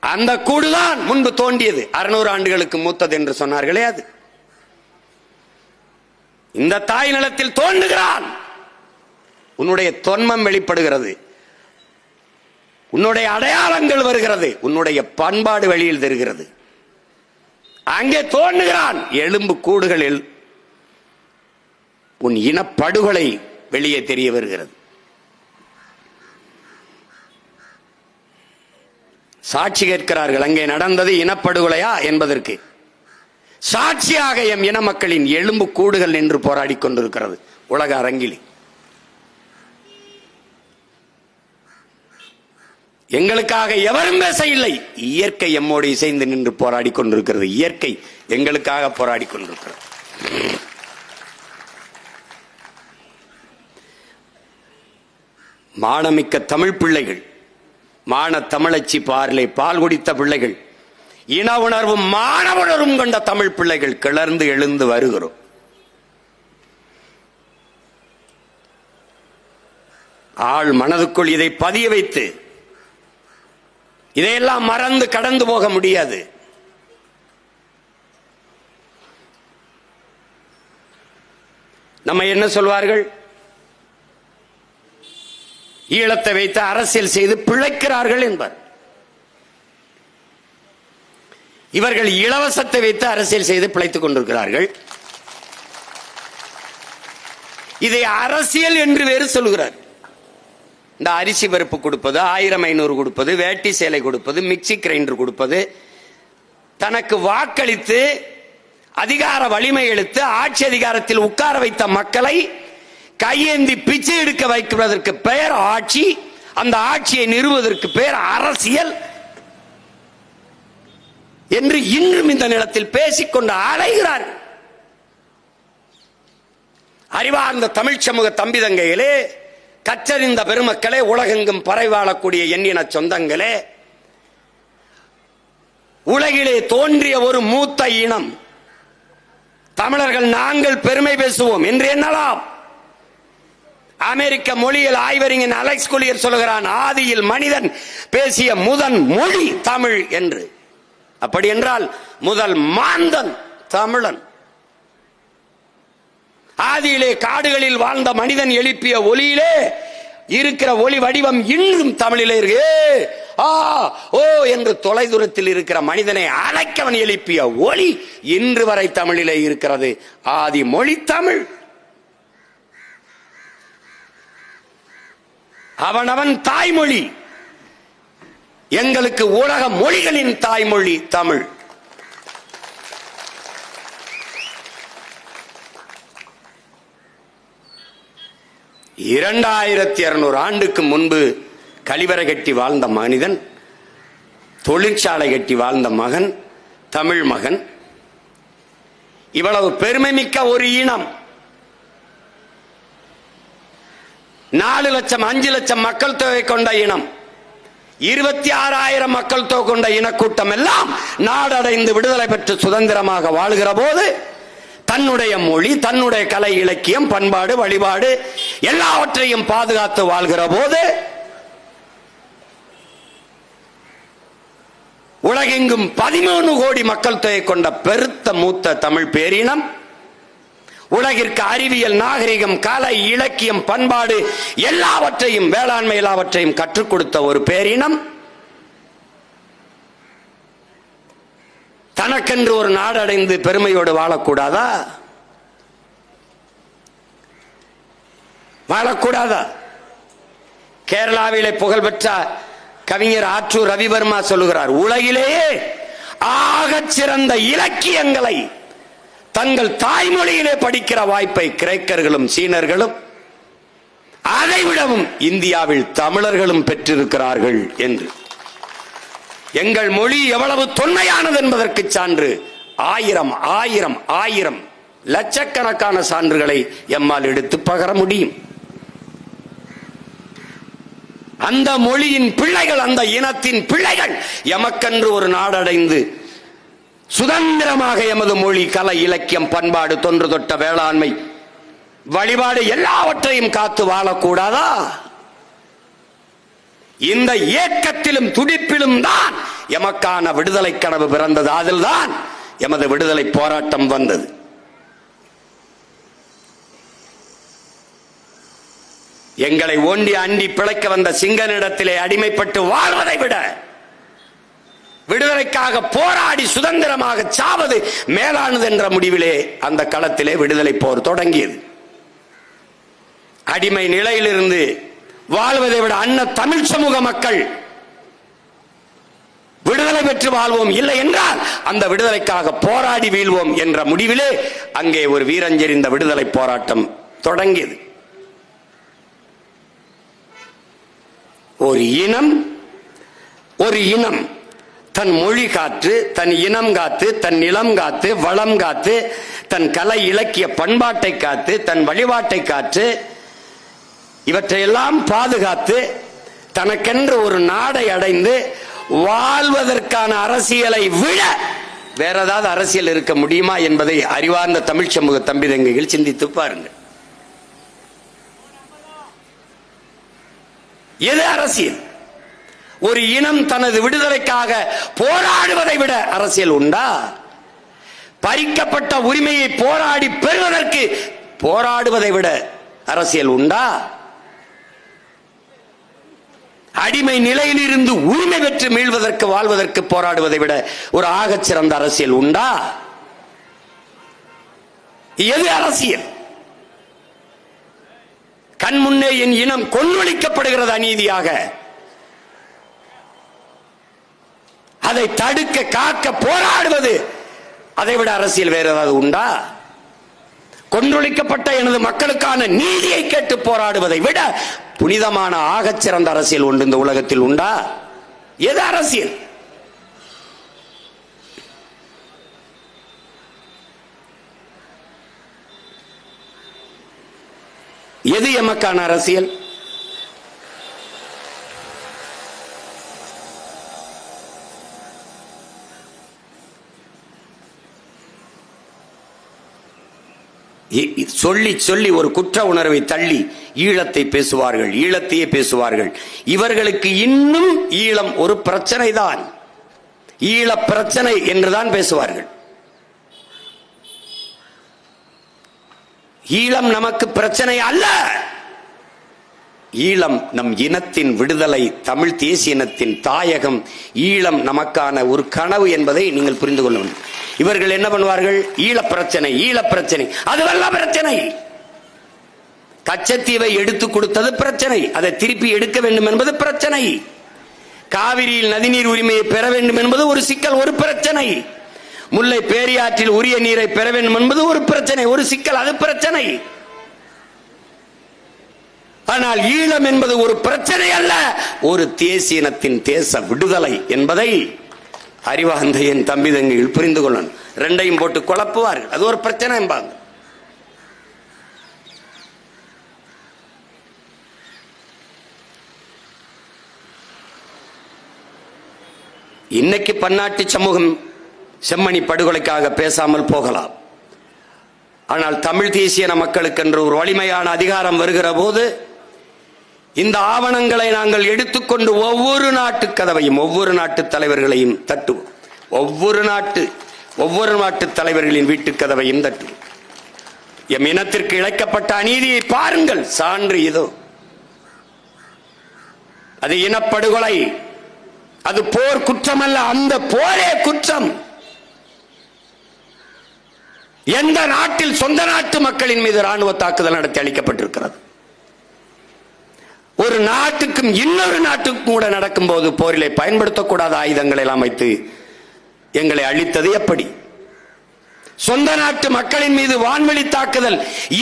அந்த கூடுதான் முன்பு தோண்டியது, 600 ஆண்டுகளுக்கு மூத்தது என்று சொன்னார்களே அது. இந்த தாய் நிலத்தில் தோன்றுகிறான், உன்னுடைய தொன்மம் வெளிப்படுகிறது, உன்னுடைய அடையாளங்கள் வருகிறது, உன்னுடைய பண்பாடு வெளியில் தெரிகிறது. அங்கே தோன்றுகிறான், எலும்பு கூடுகளில் உன் இனப்படுகொலை வெளியே தெரிய வருகிறது. சாட்சி கேட்கிறார்கள், அங்கே நடந்தது இனப்படுகொலையா என்பதற்கு. சாட்சியாக எம் இன மக்களின் எலும்பு கூடுகள் நின்று போராடி கொண்டிருக்கிறது உலக அரங்கில். எங்களுக்காக எவரும் பேச இல்லை, இயற்கை எம்மோடு இசைந்து நின்று போராடி கொண்டிருக்கிறது. இயற்கை எங்களுக்காக போராடி கொண்டிருக்கிறது. மானமிக்க தமிழ் பிள்ளைகள், மான தமிழச்சி பார்லை பால் குடித்த பிள்ளைகள், இன உணர்வும் மானவுணர்வும் கொண்ட தமிழ் பிள்ளைகள் கிளர்ந்து எழுந்து வருகிறோம். ஆள் மனதுக்குள் இதை பதிய வைத்து இதையெல்லாம் மறந்து கடந்து போக முடியாது. நம்ம என்ன சொல்வார்கள்? ஈழத்தை வைத்து அரசியல் செய்து பிழைக்கிறார்கள் என்பார். இவர்கள் இலவசத்தை வைத்து அரசியல் செய்து பிழைத்துக் கொண்டிருக்கிறார்கள். இதை அரசியல் என்று வேறு சொல்கிறார். இந்த அரிசி பருப்பு கொடுப்பது, 1500 கொடுப்பது, வேட்டி சேலை கொடுப்பது, மிக்சி கிரைண்டர் கொடுப்பது, தனக்கு வாக்களித்து அதிகார வலிமை எடுத்து ஆட்சி அதிகாரத்தில் உட்கார வைத்த மக்களை கையேந்தி பிச்சை எடுக்க வைப்பதற்கு பெயர் ஆட்சி, அந்த ஆட்சியை நிறுவுவதற்கு பெயர் அரசியல் என்று இன்றும் இந்த நிலத்தில் பேசிக்கொண்டு அலைகிறார்கள். அறிவார்ந்த தமிழ் சமூக தம்பிதங்கைகளே, கற்றறிந்த பெருமக்களே, உலகெங்கும் பரவாழக்கூடிய எண்ணின சொந்தங்களே, உலகிலே தோன்றிய ஒரு மூத்த இனம் தமிழர்கள் நாங்கள் பெருமை பேசுவோம் என்று எண்ணலாம். அமெரிக்க மொழியில் ஆய்வறிஞன் அலெக்ஸ் குலியர் சொல்கிறான், ஆதியில் மனிதன் பேசிய முதன் மொழி தமிழ் என்று. அப்படி என்றால் முதல் மாந்தன் தமிழன். ஆதியிலே காடுகளில் வாழ்ந்த மனிதன் எழுப்பிய ஒலியிலே இருக்கிற ஒளி வடிவம் இன்றும் தமிழிலே இருக்கு. ஆ ஓ என்று தொலைதூரத்தில் இருக்கிற மனிதனை அழைக்கவன் எழுப்பிய ஒளி இன்று வரை தமிழிலே இருக்கிறது. ஆதி மொழி தமிழ். அவனவன் தாய்மொழி. எங்களுக்கு உலக மொழிகளின் தாய்மொழி தமிழ். (2200 ஆண்டுக்கு முன்பு கழிவறை கட்டி வாழ்ந்த மனிதன், தொழிற்சாலை கட்டி வாழ்ந்த மகன், தமிழ் மகன். இவ்வளவு பெருமை மிக்க ஒரு இனம். 4 லட்சம் 5 லட்சம் மக்கள் தொகை கொண்ட இனம், 26,000 மக்கள் தொகை கொண்ட இனக்கூட்டம் எல்லாம் நாடடைந்து விடுதலை பெற்று சுதந்திரமாக வாழ்கிற போது தன்னுடைய மொழி, தன்னுடைய கலை, இலக்கியம், பண்பாடு, வழிபாடு எல்லாவற்றையும் பாதுகாத்து வாழ்கிற போது உலகெங்கும் 13 கோடி மக்கள் தொகை கொண்ட பெருத்த மூத்த தமிழ் பேரினம், உலகிற்கு அறிவியல், நாகரிகம், கலை, இலக்கியம், பண்பாடு எல்லாவற்றையும், வேளாண்மை எல்லாவற்றையும் கற்றுக் கொடுத்த ஒரு பேரினம் தனக்கென்று ஒரு நாடடைந்து பெருமையோடு வாழக்கூடாதா? வாழக்கூடாதா? கேரளாவிலே புகழ்பெற்ற கவிஞர் ஆற்றூர் ரவிவர்மா சொல்லுகிறார், உலகிலேயே ஆகச் சிறந்த இலக்கியங்களை தங்கள் தாய்மொழியிலே படிக்கிற வாய்ப்பை கிரேக்கர்களும் சீனர்களும் அதைவிடவும் இந்தியாவில் தமிழர்களும் பெற்றிருக்கிறார்கள் என்று. எங்கள் மொழி எவ்வளவு தொன்மையானது என்பதற்கு சான்று 1000 லட்சக்கணக்கான சான்றுகளை எம்மால் எடுத்து பகர முடியும். அந்த மொழியின் பிள்ளைகள், அந்த இனத்தின் பிள்ளைகள் எமக்கென்று ஒரு நாடடைந்து சுதந்திரமாக எமது மொழி, கலை, இலக்கியம், பண்பாடு, தொன்று தொட்ட வேளாண்மை, வழிபாடு எல்லாவற்றையும் காத்து வாழக்கூடாதா? இந்த ஏக்கத்திலும் துடிப்பிலும் தான் எமக்கான விடுதலை கனவு பிறந்தது. அதில் தான் எமது விடுதலை போராட்டம் வந்தது. எங்களை ஓண்டி அண்டி பிழைக்க வந்த சிங்கனிடத்திலே அடிமைப்பட்டு வாழ்வதை விட விடுதலைக்காக போராடி சுதந்திரமாக சாவது மேலானது என்ற முடிவிலே அந்த களத்திலே விடுதலை போர் தொடங்கியது. அடிமை நிலையிலிருந்து வாழ்வதை விட அன்ன தமிழ் சமூக மக்கள் விடுதலை பெற்று வாழ்வோம், இல்லை என்றால் அந்த விடுதலைக்காக போராடி வீழ்வோம் என்ற முடிவிலே அங்கே ஒரு வீரஞ்செறிந்த விடுதலை போராட்டம் தொடங்கியது. ஒரு இனம் தன் மொழி காத்து, தன் இனம் காத்து, தன் நிலம் காத்து, வளம் காத்து, தன் கலை, இலக்கிய, பண்பாட்டை காத்து, தன் வழிபாட்டை காத்து, இவற்றையெல்லாம் பாதுகாத்து தனக்கென்று ஒரு நாடை அடைந்து வாழ்வதற்கான அரசியலை விட வேற ஏதாவது அரசியல் இருக்க முடியுமா என்பதை அறிவார்ந்த தமிழ் சமூக தம்பி தங்கைகள் சிந்தித்து பாருங்கள். எது அரசியல்? ஒரு இனம் தனது விடுதலைக்காக போராடுவதை விட அரசியல் உண்டா? பறிக்கப்பட்ட உரிமையை போராடி பெறுவதற்கு போராடுவதை விட அரசியல் உண்டா? அடிமை நிலையில் இருந்து உரிமை பெற்று மீள்வதற்கு, வாழ்வதற்கு போராடுவதை விட ஒரு ஆகச் சிறந்த அரசியல் உண்டா? எது அரசியல்? கண் முன்னே என் இனம் கொன்றொழிக்கப்படுகிறது அநீதியாக. அதை தடுக்க, காக்க போராடுவது, அதை விட அரசியல் வேற ஏதாவது உண்டா? கொன்றொழிக்கப்பட்ட எனது மக்களுக்கான நீதியை கேட்டு போராடுவதை விட புனிதமான ஆகச் சிறந்த அரசியல் ஒன்று இந்த உலகத்தில் உண்டா? எது அரசியல்? எது எமக்கான அரசியல்? சொல்லி சொல்லி ஒரு குற்ற உணர்வை தள்ளி ஈழத்தை பேசுவார்கள், ஈழத்தையே பேசுவார்கள். இவர்களுக்கு இன்னும் ஈழம் ஒரு பிரச்சனை தான், ஈழ பிரச்சனை என்றுதான் பேசுவார்கள். ஈழம் நமக்கு பிரச்சனை அல்ல. ஈழம் நம் இனத்தின் விடுதலை, தமிழ் தேசிய இனத்தின் தாயகம், ஈழம் நமக்கான ஒரு கனவு என்பதை நீங்கள் புரிந்து கொள்ள வேண்டும். இவர்கள் என்ன பண்ணுவார்கள்? ஈழ பிரச்சனை, அதுவெல்லாம் பிரச்சனை. கச்சத்தீவை எடுத்து கொடுத்தது பிரச்சனை, அதை திருப்பி எடுக்க வேண்டும் என்பது பிரச்சனை. காவிரியில் நதிநீர் உரிமையை பெற வேண்டும் என்பது ஒரு சிக்கல், ஒரு பிரச்சனை. முல்லை பேரியாற்றில் உரிய நீரை பெற வேண்டும் என்பது ஒரு பிரச்சனை, ஒரு சிக்கல், அது பிரச்சனை. ஆனால் ஈழம் என்பது ஒரு பிரச்சனை அல்ல, ஒரு தேசிய இனத்தின் தேச விடுதலை என்பதை அறிவார்ந்த என் தம்பி தங்கைகள் புரிந்து கொள்ளணும். ரெண்டையும் போட்டு குழப்புவார்கள், அது ஒரு பிரச்சனை என்பாங்க. இன்னைக்கு பன்னாட்டு சமூகம் செம்மணி படுகொலைக்காக பேசாமல் போகலாம். ஆனால் தமிழ் தேசிய மக்களுக்கு என்று ஒரு வலிமையான அதிகாரம் வருகிற போது இந்த ஆவணங்களை நாங்கள் எடுத்துக்கொண்டு ஒவ்வொரு நாட்டு கதவையும், ஒவ்வொரு நாட்டு தலைவர்களையும் தட்டுவோம். ஒவ்வொரு நாட்டு தலைவர்களின் வீட்டு கதவையும் தட்டுவோம். எம் இனத்திற்கு இழைக்கப்பட்ட அநீதியை பாருங்கள், சான்று இதோ. அது இனப்படுகொலை, அது போர் குற்றம் அல்ல, அந்த போரே குற்றம். எந்த நாட்டில் சொந்த நாட்டு மக்களின் மீது ராணுவ தாக்குதல் நடத்தி அளிக்கப்பட்டிருக்கிறது? ஒரு நாட்டுக்கும் இன்னொரு நாட்டுக்கும் கூட நடக்கும் போது போரிலே பயன்படுத்தக்கூடாத ஆயுதங்களை எல்லாம் வைத்து எங்களை அழித்தது எப்படி? சொந்த நாட்டு மக்களின் மீது வான்வெளி தாக்குதல்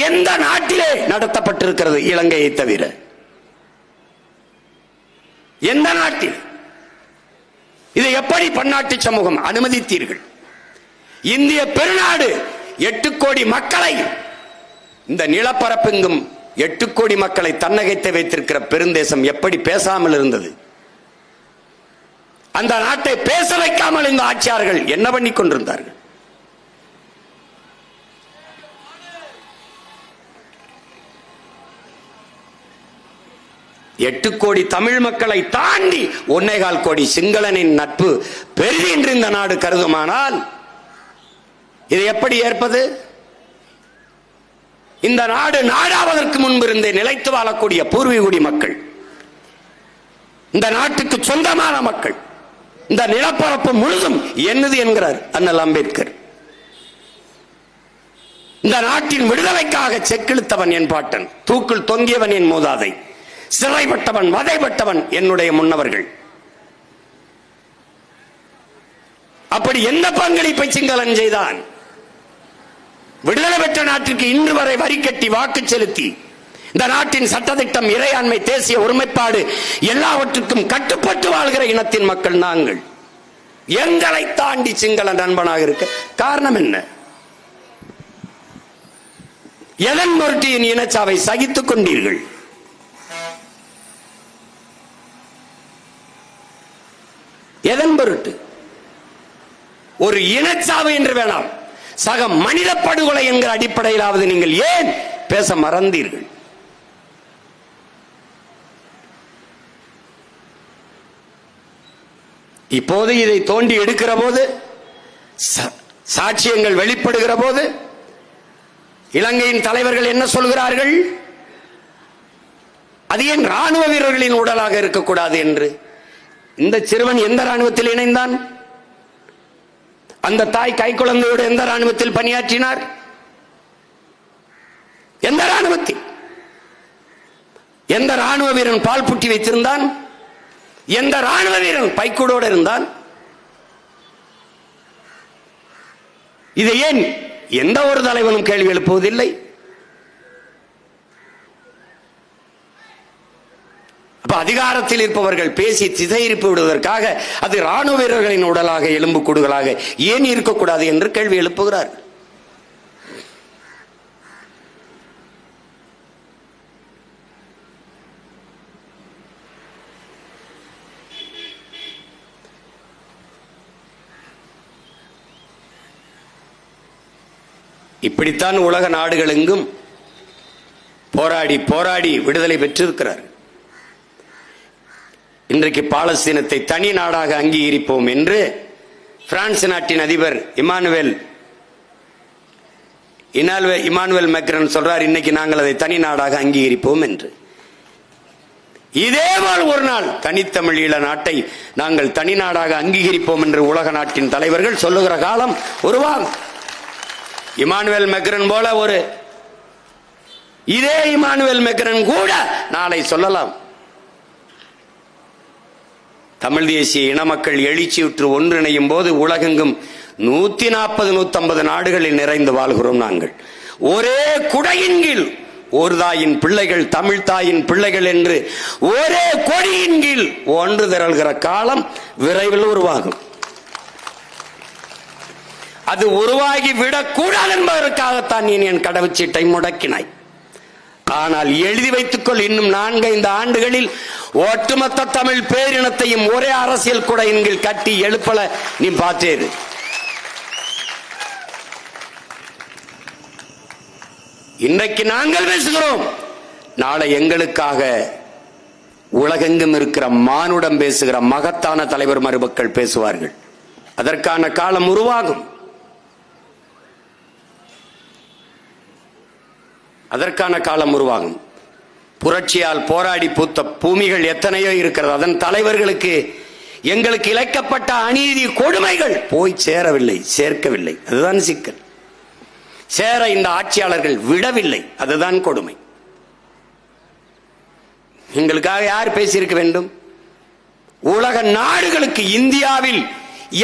எந்த நாட்டிலே நடத்தப்பட்டிருக்கிறது இலங்கையை தவிர? எந்த நாட்டில்? இதை எப்படி பன்னாட்டு சமூகம் அனுமதித்தீர்கள்? இந்திய பெருநாடு 8 கோடி மக்களை, இந்த நிலப்பரப்பெங்கும் 8 கோடி மக்களை தன்னகைத்து வைத்திருக்கிற பெருந்தேசம் எப்படி பேசாமல் இருந்தது? அந்த நாட்டை பேச வைக்காமல் இந்த ஆட்சியாளர்கள் என்ன பண்ணி கொண்டிருந்தார்கள்? எட்டு கோடி தமிழ் மக்களை தாண்டி 1.25 கோடி சிங்களனின் நட்பு பெரிது என்று இந்த நாடு கருதுமானால் இதை எப்படி ஏற்பது? இந்த நாடு நாடாவதற்கு முன்பு இருந்தே நிலைத்து வாழக்கூடிய பூர்வீகுடி மக்கள், இந்த நாட்டுக்கு சொந்தமான மக்கள், இந்த நிலப்பரப்பு முழுதும் என்னது என்கிறார் அண்ணல் அம்பேத்கர். இந்த நாட்டின் விடுதலைக்காக செக்கிழுத்தவன் என் பாட்டன், தூக்கில் தொங்கியவன் என் மூதாதை, சிறைப்பட்டவன் வதைப்பட்டவன் என்னுடைய முன்னவர்கள். அப்படி எந்த பங்களிப்பை சிங்களன் செய்தான்? விடுதலை பெற்ற நாட்டிற்கு இன்று வரை வரி கட்டி வாக்கு செலுத்தி இந்த நாட்டின் சட்டத்திட்டம், இறையாண்மை, தேசிய ஒருமைப்பாடு எல்லாவற்றுக்கும் கட்டுப்பட்டு வாழ்கிற இனத்தின் மக்கள் நாங்கள். எங்களை தாண்டி சிங்கள நண்பனாக இருக்க காரணம் என்ன? எதன் பொருட்டு என் இனச்சாவை சகித்துக் கொண்டீர்கள்? எதன் பொருட்டு? ஒரு இனச்சாவு என்று வேணாம், சக மனித படுகொலை என்கிற அடிப்படையிலாவது நீங்கள் ஏன் பேச மறந்தீர்கள்? இப்போது இதை தோண்டி எடுக்கிற போது, சாட்சியங்கள் வெளிப்படுகிற போது இலங்கையின் தலைவர்கள் என்ன சொல்கிறார்கள்? அது ஏன் ராணுவ வீரர்களின் உடலாக இருக்கக்கூடாது என்று. இந்த சிறுவன் எந்த ராணுவத்தில் இணைந்தான்? அந்த தாய் கைக்குழந்தையோடு எந்த ராணுவத்தில் பணியாற்றினார்? எந்த ராணுவத்தில்? எந்த ராணுவ வீரன் பால் புட்டி வைத்திருந்தான்? எந்த ராணுவ வீரன் பைக்கூடோடு இருந்தான்? இதை ஏன் எந்த ஒரு தலைவனும் கேள்வி எழுப்புவதில்லை? அதிகாரத்தில் இருப்பவர்கள் பேசி திசையிருப்பு விடுவதற்காக அது ராணுவ வீரர்களின் உடலாக, எலும்பு கூடுகளாக ஏன் இருக்கக்கூடாது என்று கேள்வி எழுப்புகிறார். இப்படித்தான் உலக நாடுகள் எங்கும் போராடி போராடி விடுதலை பெற்றிருக்கிறார். இன்றைக்கு பாலஸ்தீனத்தை தனி நாடாக அங்கீகரிப்போம் என்று பிரான்ஸ் நாட்டின் அதிபர் இமானுவேல் மேக்ரான் சொல்றார். இன்னைக்கு நாங்கள் அதை தனி நாடாக அங்கீகரிப்போம் என்று. இதேபோல் ஒரு நாள் தனித்தமிழ் ஈழ நாட்டை நாங்கள் தனி நாடாக அங்கீகரிப்போம் என்று உலக நாட்டின் தலைவர்கள் சொல்லுகிற காலம் உருவாகும். இமானுவேல் மெக்ரன் போல இதே இமானுவேல் மெக்ரன் கூட நாளை சொல்லலாம், தமிழ் தேசிய இன மக்கள் எழுச்சியுற்று ஒன்றிணையும் போது உலகெங்கும் 140-150 நாடுகளில் நிறைந்து வாழ்கிறோம். நாங்கள் ஒரே குடையின் கீழ் ஒரு தாயின் பிள்ளைகள், தமிழ் தாயின் பிள்ளைகள் என்று ஒரே கொடியின் கீழ் ஒன்று திரள்கிற காலம் விரைவில் உருவாகும். அது உருவாகி விடக்கூடாது என்பதற்காகத்தான் நீ என் கடவுச்சீட்டை முடக்கினாய். ஆனால் எழுதி வைத்துக்கொள், இன்னும் 4-5 ஆண்டுகளில் ஒட்டுமொத்த தமிழ் பேரினத்தையும் ஒரே அரசியல் குடையின் கீழ் கட்டி எழுப்பல நீ பார்த்தேரு. இன்றைக்கு நாங்கள் பேசுகிறோம், நாளை எங்களுக்காக உலகெங்கும் இருக்கிற மானுடம் பேசுகிற மகத்தான தலைவர் மருமக்கள் பேசுவார்கள். அதற்கான காலம் உருவாகும். அதற்கான காலம் உருவாகும். புரட்சியால் போராடி பூத்த பூமிகள் எத்தனையோ இருக்கிறது. அதன் தலைவர்களுக்கு எங்களுக்கு இழைக்கப்பட்ட அநீதி கொடுமைகள் போய் சேரவில்லை, சேர்க்கவில்லை. அதுதான் சிக்கல். சேர இந்த ஆட்சியாளர்கள் விடவில்லை, அதுதான் கொடுமை. எங்களுக்காக யார் பேசியிருக்க வேண்டும்? உலக நாடுகளுக்கு இந்தியாவில்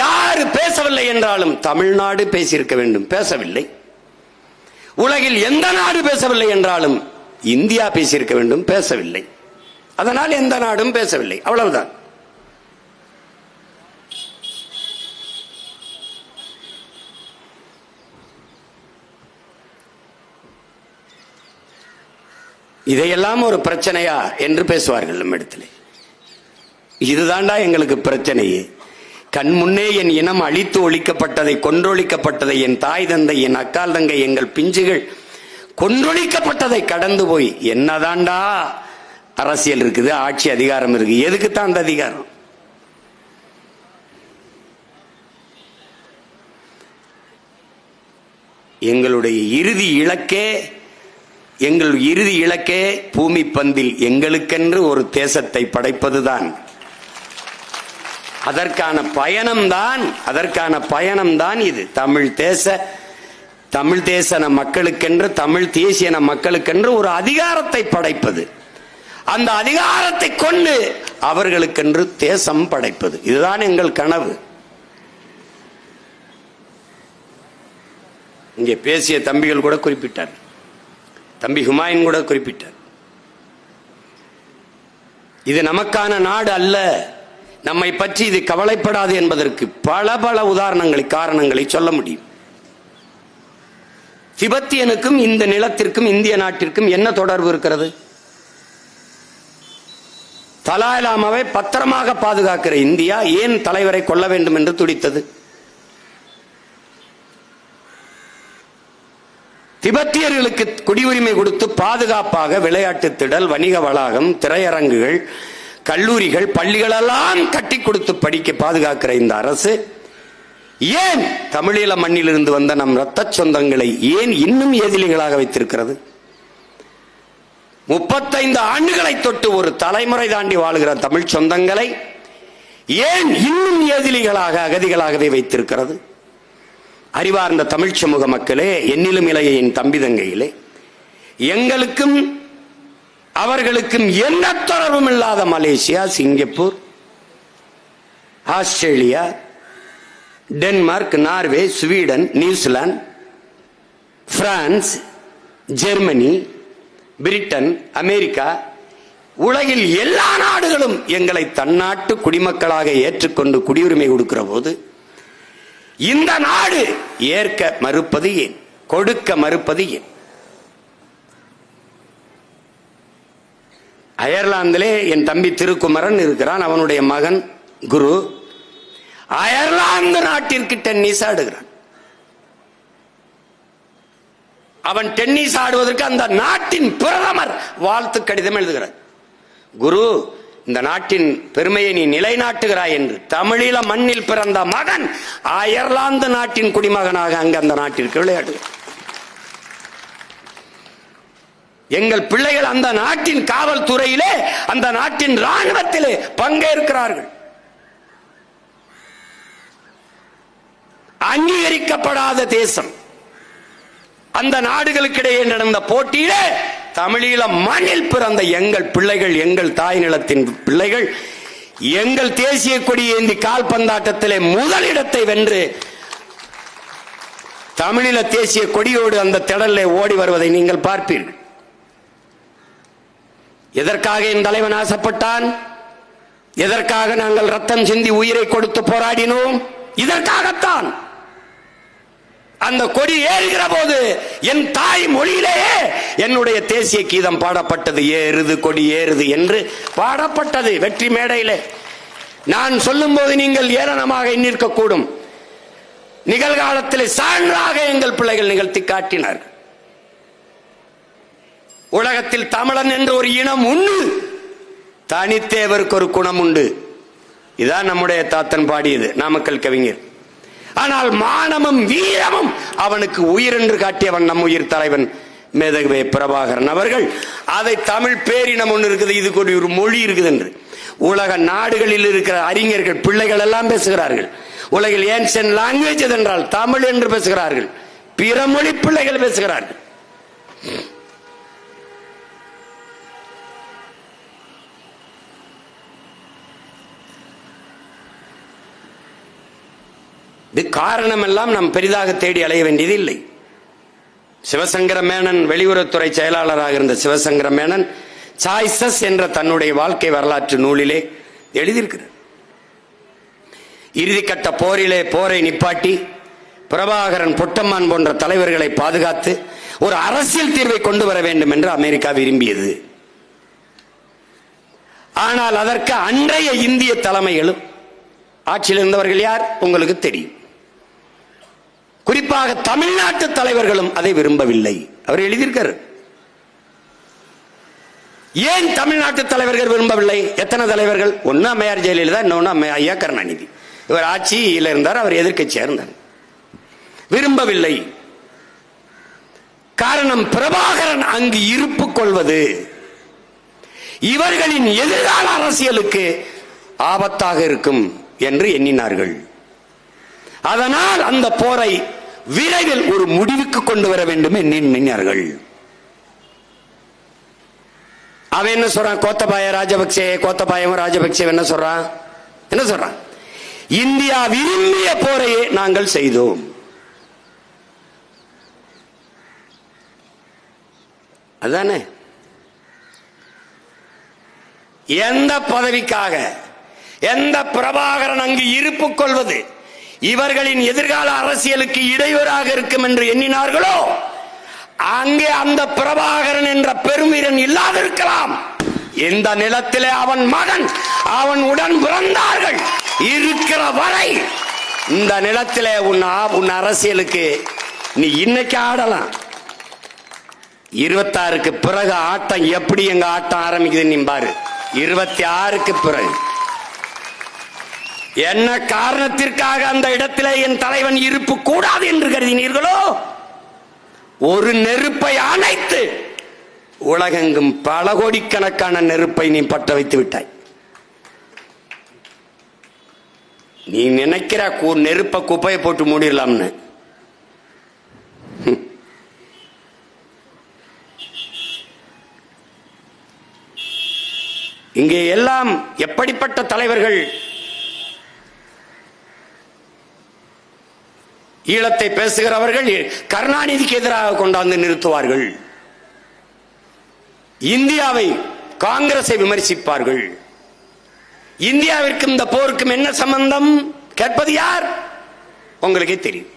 யார் பேசவில்லை என்றாலும் தமிழ்நாடு பேசியிருக்க வேண்டும், பேசவில்லை. உலகில் எந்த நாடு பேசவில்லை என்றாலும் இந்தியா பேசியிருக்க வேண்டும், பேசவில்லை. அதனால் எந்த நாடும் பேசவில்லை, அவ்வளவுதான். இதையெல்லாம் ஒரு பிரச்சனையா என்று பேசுவார்கள் நம்மிடத்தில். இதுதான்டா எங்களுக்கு பிரச்சனையே. கண் முன்னே என் இனம் அழித்து ஒழிக்கப்பட்டதை, கொன்றொழிக்கப்பட்டதை, என் தாய் தந்தை, என் அக்கால் தங்கை, எங்கள் பிஞ்சுகள் கொன்றொழிக்கப்பட்டதை கடந்து போய் என்னதான்டா அரசியல் இருக்குது, ஆட்சி அதிகாரம் இருக்கு? எதுக்குத்தான் அந்த அதிகாரம்? எங்களுடைய இறுதி இலக்கே பூமி பந்தில் எங்களுக்கென்று ஒரு தேசத்தை படைப்பதுதான். அதற்கான பயணம்தான் இது. தமிழ் தேச மக்களுக்கென்று, தமிழ் தேசிய மக்களுக்கென்று ஒரு அதிகாரத்தை படைப்பது, அந்த அதிகாரத்தை கொண்டு அவர்களுக்கென்று தேசம் படைப்பது, இதுதான் எங்கள் கனவு. இங்கே பேசிய தம்பிகள் கூட குறிப்பிட்டார், தம்பி ஹுமாயூன் கூட குறிப்பிட்டார், இது நமக்கான நாடு அல்ல, நம்மை பற்றி இது கவலைப்படாது என்பதற்கு பல உதாரணங்களை, காரணங்களை சொல்ல முடியும். திபெத்தியனுக்கும் இந்த நிலத்திற்கும் இந்திய நாட்டிற்கும் என்ன தொடர்பு இருக்கிறது? தலாய் லாமாவை பத்திரமாக பாதுகாக்கிற இந்தியா ஏன் தலைவரை கொல்ல வேண்டும் என்று துடித்தது? திபெத்தியர்களுக்கு குடியுரிமை கொடுத்து பாதுகாப்பாக விளையாட்டு திடல், வணிக வளாகம், திரையரங்குகள், கல்லூரிகள், பள்ளிகள் எல்லாம் கட்டி கொடுத்து படிக்க பாதுகாக்கிற இந்த அரசு ஏன் தமிழீழ மண்ணிலிருந்து வந்த நம் இரத்த சொந்தங்களை ஏன் இன்னும் எதிரிகளாக வைத்திருக்கிறது? 35 ஆண்டுகளை தொட்டு ஒரு தலைமுறை தாண்டி வாழ்கிற தமிழ் சொந்தங்களை ஏன் இன்னும் எதிரிகளாக, அகதிகளாகவே வைத்திருக்கிறது? அறிவார்ந்த தமிழ் சமூக மக்களே, என்னிலும் இளைய என் தம்பி தங்கையிலே, எங்களுக்கும் அவர்களுக்கும் எந்த தொடர்பும் இல்லாத Malaysia, Singapore, Australia, Denmark, Norway, Sweden, New Zealand, France, Germany, Britain, America, உலகில் எல்லா நாடுகளும் எங்களை தன்னாட்டு குடிமக்களாக ஏற்றுக்கொண்டு குடியுரிமை கொடுக்கிற போது இந்த நாடு ஏற்க மறுப்பது ஏன்? கொடுக்க மறுப்பது ஏன்? அயர்லாந்திலே என் தம்பி திருக்குமரன் இருக்கிறான், அவனுடைய மகன் குரு அயர்லாந்து நாட்டிற்கு டென்னிஸ் ஆடுகிறான். அவன் டென்னிஸ் ஆடுவதற்கு அந்த நாட்டின் பிரதமர் வாழ்த்து கடிதம் எழுதுகிறார். குரு, இந்த நாட்டின் பெருமையை நீ நிலைநாட்டுகிறாய் என்று. தமிழீழ மண்ணில் பிறந்த மகன் அயர்லாந்து நாட்டின் குடிமகனாக அங்கு அந்த நாட்டிற்கு விளையாடுகிறார். எங்கள் பிள்ளைகள் அந்த நாட்டின் காவல்துறையிலே, அந்த நாட்டின் ராணுவத்திலே பங்கேற்கிறார்கள். அங்கீகரிக்கப்படாத தேசம். அந்த நாடுகளுக்கிடையே நடந்த போட்டியிலே தமிழீழ மண்ணில் பிறந்த எங்கள் பிள்ளைகள், எங்கள் தாய் நிலத்தின் பிள்ளைகள், எங்கள் தேசிய கொடி ஏந்தி கால்பந்தாட்டத்திலே முதலிடத்தை வென்று தமிழீழ தேசிய கொடியோடு அந்த திடலிலே ஓடி வருவதை நீங்கள் பார்ப்பீர்கள். எதற்காக என் தலைவன் ஆசைப்பட்டான்? எதற்காக நாங்கள் ரத்தம் சிந்தி உயிரை கொடுத்து போராடினோம்? இதற்காகத்தான். அந்த கொடி ஏறுகிற போது என் தாய் மொழியிலேயே என்னுடைய தேசிய கீதம் பாடப்பட்டது. ஏறுது கொடி ஏறுது என்று பாடப்பட்டது வெற்றி மேடையிலே. நான் சொல்லும் போது நீங்கள் ஏளனமாக எண்ணிருக்கக்கூடும். நிகழ்காலத்தில் சான்றாக எங்கள் பிள்ளைகள் நிகழ்த்தி காட்டினார்கள். உலகத்தில் தமிழன் என்ற ஒரு இனம் உண்டு, தனித்தேவருக்கு ஒரு குணம் உண்டு. இதான் நம்முடைய தாத்தன் பாடியது, நாமக்கல் கவிஞர். ஆனால் மானமும் வீரமும் அவனுக்கு உயிர் என்று காட்டியவன் நம் உயிர் தலைவன் மேதகவே பிரபாகரன் அவர்கள். அதை தமிழ் பேரினம் ஒன்று இருக்குது, இதுக்கு ஒரு மொழி இருக்குது என்று உலக நாடுகளில் இருக்கிற அறிஞர்கள் பிள்ளைகள் எல்லாம் பேசுகிறார்கள். உலகில் ஏன்ஷியன்ட் லாங்குவேஜ் என்றால் தமிழ் என்று பேசுகிறார்கள். பிற மொழி பிள்ளைகள் பேசுகிறார்கள். இது காரணம் எல்லாம் நாம் பெரிதாக தேடி அலைய வேண்டியது இல்லை. சிவசங்கர மேனன், வெளியுறவுத்துறை செயலாளராக இருந்த சிவசங்கர மேனன் சாய்ஸஸ் என்ற தன்னுடைய வாழ்க்கை வரலாற்று நூலிலே எழுதியிருக்கிறார். இறுதிக்கட்ட போரிலே போரை நிப்பாட்டி பிரபாகரன், பொட்டம்மான் போன்ற தலைவர்களை பாதுகாத்து ஒரு அரசியல் தீர்வை கொண்டு வர வேண்டும் என்று அமெரிக்கா விரும்பியது. ஆனால் அதற்கு அன்றைய இந்திய தலைமைகளும் ஆட்சியில் இருந்தவர்கள் யார் உங்களுக்கு தெரியும். குறிப்பாக தமிழ்நாட்டு தலைவர்களும் அதை விரும்பவில்லை. அவர் எழுதியிருக்கார். ஏன் தமிழ்நாட்டு தலைவர்கள் விரும்பவில்லை? எத்தனை தலைவர்கள்? ஒன்னு அம்மையார் ஜெயலலிதா, இன்னொன்னு ஐயா கருணாநிதி. இவர் ஆட்சியில் இருந்தார், அவர் எதிர்க்கட்சியா இருந்தார். விரும்பவில்லை. காரணம், பிரபாகரன் அங்கு இருப்பு கொள்வது இவர்களின் எதிர்கால அரசியலுக்கு ஆபத்தாக இருக்கும் என்று எண்ணினார்கள். அதனால் அந்த போரை விரைவில் ஒரு முடிவுக்கு கொண்டு வர வேண்டும் என்று எண்ணினார்கள். அவன் என்ன சொல்றான்? கோத்தபாய ராஜபக்சே, கோத்தபாயம் ராஜபக்சே என்ன சொல்றான்? என்ன சொல்றான்? இந்தியா விரும்பிய போரையே நாங்கள் செய்தோம். அதானே? எந்த பதவிக்காக, எந்த பிரபாகரன் அங்கு இருப்பு கொள்வது இவர்களின் எதிர்கால அரசியலுக்கு இடையூறாக இருக்கும் என்று எண்ணினார்களோ, அங்கே அந்த பிரபாகரன் என்ற பெருவீரன் இல்லாதிருக்கலாம். இந்த நிலத்திலே அவன் மகன், அவன் உடன் பிறந்தார்கள் இருக்கிற வரை இந்த நிலத்திலே உன் அரசியலுக்கு நீ இன்னைக்கு ஆடலாம். 26க்கு பிறகு ஆட்டம் எப்படி எங்க ஆட்டம் ஆரம்பிக்குது நீ பாரு. 26க்கு பிறகு என்ன காரணத்திற்காக அந்த இடத்திலே என் தலைவன் இருப்பு கூடாது என்று கருதினீர்களோ, ஒரு நெருப்பை அணைத்து உலகெங்கும் பல கோடிக்கணக்கான நெருப்பை நீ பற்ற வைத்து விட்டாய். நீ நினைக்கிற நெருப்ப குப்பையை போட்டு மூடிடலாம்னு. இங்கே எல்லாம் எப்படிப்பட்ட தலைவர்கள் ஈழத்தை பேசுகிறவர்கள் கருணாநிதிக்கு எதிராக கொண்டாந்து நிறுத்துவார்கள். இந்தியாவை, காங்கிரஸை விமர்சிப்பார்கள். இந்தியாவிற்கும் இந்த போருக்கும் என்ன சம்பந்தம் கேட்பது யார்? உங்களுக்கே தெரியும்.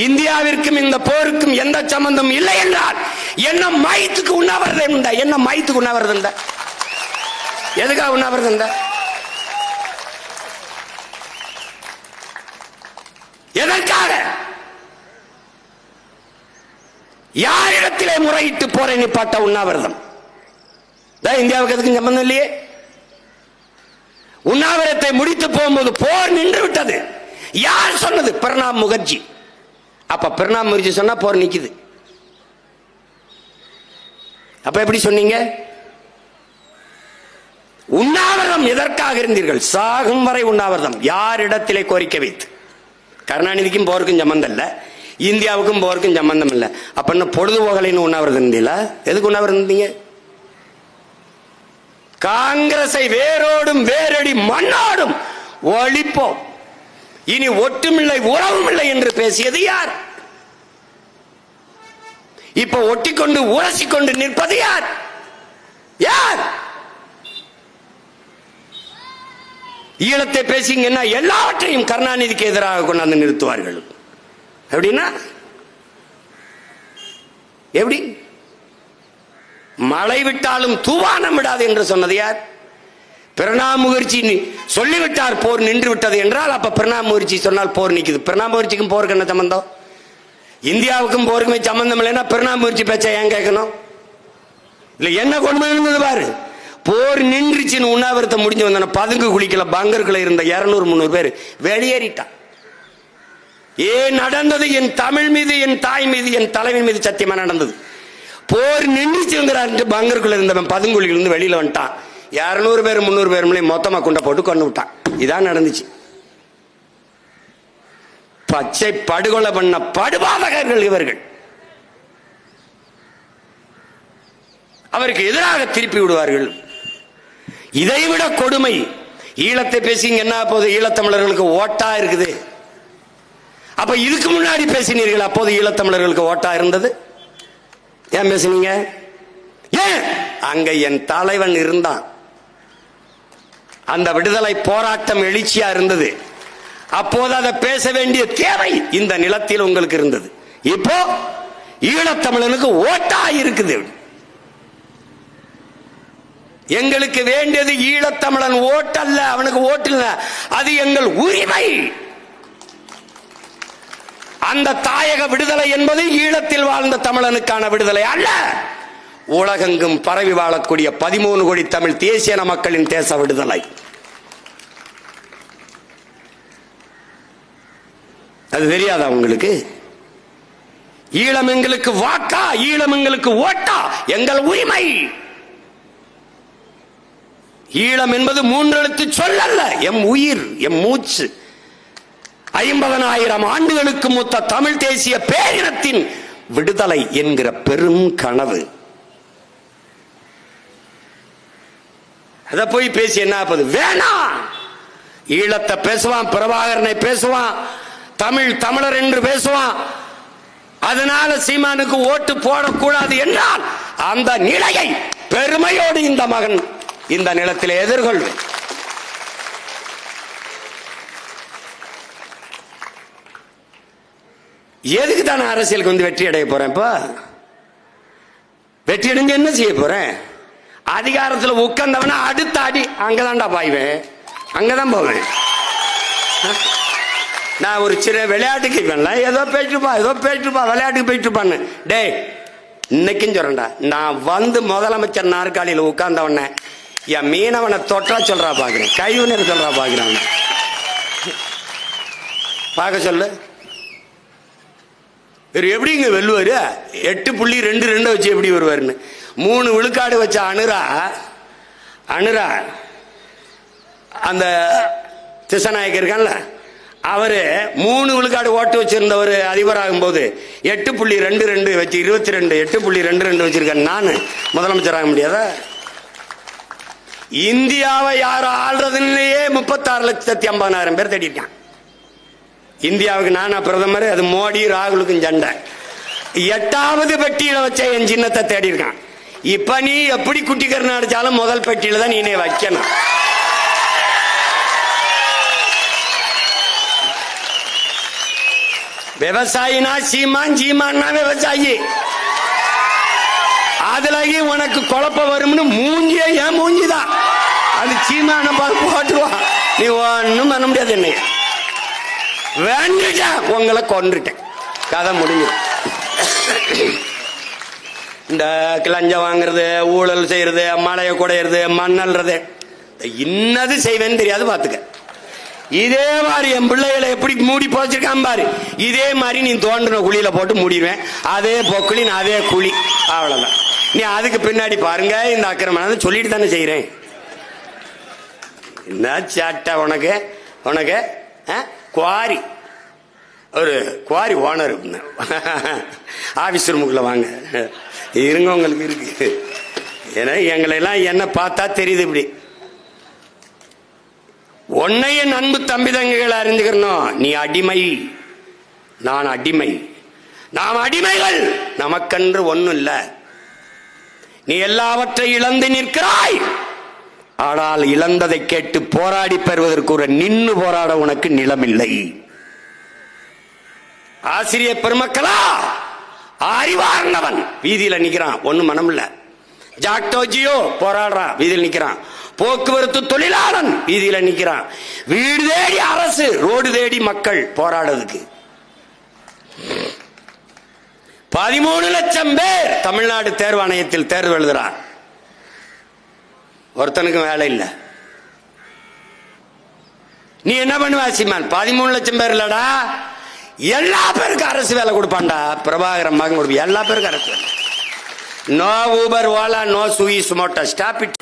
இந்தியாவிற்கும் இந்த போருக்கும் எந்த சம்பந்தம் இல்லை என்றால் என்ன மயத்துக்கு உண்ணாவிரதம் உண்டா? என்ன மயத்துக்கு உண்ணாவிரதம் உண்டா? எதுக்காக உண்ணாவிரதம் உண்டா? எதற்காக? யாரிடத்திலே முறையிட்டு போரை நிப்பாட்ட உண்ணாவிரதம்? இந்தியாவுக்கு எதுக்கும் சம்பந்தம் இல்லையே. உண்ணாவிரத்தை முடித்து போகும்போது போர் நின்று விட்டது. யார் சொன்னது? பிரணாப் முகர்ஜி. அப்ப பிரணாப் முகர்ஜி சொன்னா போர் நிக்குது. அப்ப எப்படி சொன்னீங்க? உண்ணாவிரதம் எதற்காக இருந்தீர்கள்? சாகும் வரை உண்ணாவிரதம். யாரிடத்திலே கோரிக்கை வைத்து? கருணாநிதிக்கும் போருக்கும் சம்பந்தம் இல்ல, இந்தியாவுக்கும் போருக்கும் சம்பந்தம் இல்ல. அப்ப என்ன பொழுதுபோகலைன்னு உண்ணாவிரதம் இருந்தீங்களா? எதுக்கு உண்ணாவிரதம் இருந்தீங்க? காங்கிரஸை வேரோடும் வேரடி மண்ணாடும் ஒழிப்போம், இனி ஒட்டுமில்லை உறவும் இல்லை என்று பேசியது யார்? இப்ப ஒட்டிக்கொண்டு உரசிக்கொண்டு நிற்பது யார்? யார்? ஈழத்தை பேசிங்கன்னா எல்லாவற்றையும் கருணாநிதிக்கு எதிராக கொண்டாந்து நிறுத்துவார்கள். எப்படின்னா எப்படி? மழை விட்டாலும் தூவானம் விடாது என்று சொன்னது யார்? பிரணாப் முகர்ஜி சொல்லிவிட்டார் போர் நின்று விட்டது என்றால் அப்ப பிரணாப் முகர்ஜி சொன்னால் போர் நிக்குது. பிரணாப் முகர்ஜிக்கும் போருக்கு என்ன சம்பந்தம்? இந்தியாவுக்கும் போருக்குமே சம்பந்தம் இல்லைன்னா பிரணாப் முகர்ஜி பேச்ச ஏன் கேட்கணும்? இல்ல என்ன கொடுமை இருந்தது பாரு. போர் நின்றுச்சுன்னு உண்ணாவிரதம் முடிஞ்சு வந்த பதுங்கு குளிக்கல பங்கருக்குள்ள இருந்த 200-300 பேர் வெளியேறிட்டான். ஏன் நடந்தது? என் தமிழ் மீது, என் தாய் மீது, என் தலைவன் மீது சத்தியமா நடந்தது. போர் நின்றுச்சுங்கிறார் பங்கருக்குள்ள இருந்தவன் பதுங்குழியில இருந்து வெளியில வந்துட்டான். 200 பேர் 300 பேர் மொத்தமா குண்டை போட்டு கொண்டு விட்டான். இதான் நடந்துச்சு. பச்சை படுகொலை பண்ண படுபாதகர்கள் இவர்கள். அவருக்கு எதிராக திருப்பி விடுவார்கள். இதைவிட கொடுமை. ஈழத்தை பேசிங்க என்ன போது? ஈழத்தமிழர்களுக்கு ஓட்டா இருக்குது. அப்ப இதுக்கு முன்னாடி பேசினீர்கள், அப்போது ஈழத்தமிழர்களுக்கு ஓட்டா இருந்தது. ஏன் பேசுனீங்க? ஏன்? அங்க என் தலைவன் இருந்தான். அந்த விடுதலை போராட்டம் எழுச்சியா இருந்தது. அப்போது அதை பேச வேண்டிய தேவை இந்த நிலத்தில் உங்களுக்கு இருந்தது. இப்போ ஈழத்தமிழனுக்கு ஓட்டா இருக்குது. எங்களுக்கு வேண்டியது ஈழத்தமிழன் ஓட்டல்ல, அவனுக்கு ஓட்டு இல்ல, அது எங்கள் உரிமை. அந்த தாயக விடுதலை என்பது ஈழத்தில் வாழ்ந்த தமிழனுக்கான விடுதலை அல்ல, உலகெங்கும் பரவி வாழக்கூடிய 13 கோடி தமிழ் தேசிய மக்களின் தேச விடுதலை. அது தெரியாதா உங்களுக்கு? ஈழம் எங்களுக்கு வாக்கா, ஈழம் எங்களுக்கு ஓட்டா, எங்கள் உரிமை. ஈழம் என்பது 3 எழுத்து சொல்லல்ல, எம் உயிர், எம் மூச்சு. 50,000 ஆண்டுகளுக்கு மூத்த தமிழ் தேசிய பேரினத்தின் விடுதலை என்கிற பெரும் கனவு. அத போய் பேசி என்ன ஆகுது? வேணாம். ஈழத்தை பேசுவான், பிரபாகரனை பேசுவான், தமிழர் என்று பேசுவான். அதனால சீமானுக்கு ஓட்டு போடக்கூடாது என்றால் அந்த நிலையை பெருமையோடு இந்த மகன் இந்த நிலத்தில் எதிர்கொள்வேன். எதுக்கு தான் அரசியலுக்கு வந்து வெற்றி அடைய போறேன்? இப்ப வெற்றி அடைஞ்சு என்ன செய்ய போறேன்? அதிகாரத்தில் உட்கார்ந்தவன அடுத்த அடி அங்கதான்டா பாய்வேன், அங்கதான் போவேன். நான் ஒரு சின்ன விளையாட்டுக்கு ஏதோ பேச்சுப்பா விளையாட்டுக்கு போயிட்டுப்பான்னு. டே இன்னைக்கும் சொல்றேன்டா, நான் வந்து முதலமைச்சர் நாற்காலியில் உட்கார்ந்தவன என் மீனவனை தொட்டா சொல்றா பாக்குறேன், கைவினர் சொல்றா பாக்குறான். பார்க்க சொல்லு. எப்படிங்க வெல்லுவாரு? 8.22 வச்சு எப்படி வருவாருன்னு 3 விழுக்காடு வச்ச அனுரா அந்த திசநாயக்க இருக்கான்ல, அவரு 3 விழுக்காடு ஓட்டு வச்சிருந்தவர் அதிபராகும் போது 8.22 வச்சு 22 8.22 வச்சிருக்கேன். நான் முதலமைச்சர் ஆக முடியாதா? இந்தியாவை யாரும் ஆள்றதுலயே 36,50,000 பேர் தேடி இருக்கான். இந்தியாவுக்கு நானா பிரதமர், அது மோடி ராகுலுக்கும் சண்டை. 8வது பெட்டியில வச்ச என் சின்னத்தை தேடி இருக்கான். இப்ப நீ எப்படி குட்டிக்கரணை அடிச்சாலும் முதல் பெட்டியில தான் நீ வைக்கணும். விவசாயினா சீமான், சீமான்னா விவசாயி. அதுலயும் உனக்கு குழப்பம் வரும்னு மூஞ்சிய ஏன் மூஞ்சிதான் அது சீமான போட்டுருவான். நீ ஒன்னும் பண்ண முடியாது. என்னைய வேண்டுட்டா உங்களை கொன்றுட்டேன், கதை முடிஞ்சு. இந்த லஞ்சம் வாங்குறது, ஊழல் செய்யறது, மழையை குடையிறது, மண்ணல்றது, இன்னது செய்வேன்னு தெரியாது பாத்துக்க. இதே மாதிரி என் பிள்ளைகளை எப்படி மூடி போச்சிருக்கான் பாரு, இதே மாதிரி நீ தோண்டின குழியில போட்டு மூடிடுவேன். அதே பொக்குளின் அதே குழி, அவ்வளவுதான். நீ அதுக்கு பின்னாடி பாருங்க இந்த அக்கிரமம் சொல்லிட்டு தானே செய்யறேன். என்ன சாட்டா உனக்கு உனக்கு குவாரி ஒரு குவாரி ஓனர் ஆபீஸ் ரூமுக்குள்ள வாங்க இருங்க உங்களுக்கு இருக்கு. ஏன்னா எங்களை எல்லாம் என்ன பார்த்தா தெரியுது. இப்படி உன்னைய அன்பு தம்பி தங்கைகள் அறிஞ்சுக்கணும். நீ அடிமை, நான் அடிமை, நாம் அடிமைகள். நமக்கென்று ஒன்னும் இல்ல. நீ எல்லாவற்றை இழந்து நிற்கிறாய். ஆனால் இழந்ததை கேட்டு போராடி பெறுவதற்கு ஒரு நின்னு போராட உனக்கு நிலமில்லை. ஆசிரியர் பெருமக்களா, அறிவார்ந்தவன் வீதியில நிக்கிறான், ஒண்ணு மனம் இல்ல. ஜாக்டோஜியோ போராடுறான், வீதியில் நிக்கிறான். போக்குவரத்து தொழிலாளன் வீதியில நிக்கிறான். வீடு தேடி அரசு, ரோடு தேடி மக்கள் போராடுறதுக்கு 13 லட்சம் பேர் தமிழ்நாடு தேர்வாணையத்தில் தேர்வு எழுதுறார். ஒருத்தனுக்கும் வேலை இல்லை. நீ என்ன பண்ணுவ சீமான்? 13 லட்சம் பேர் இல்லடா, எல்லா பேருக்கும் அரசு வேலை கொடுப்பான்டா. பிரபாகரன் மகன் கொடுப்ப எல்லா பேருக்கும் அரசு வேலை. No Uber, Ola, no Swiggy, Zomato, stop it.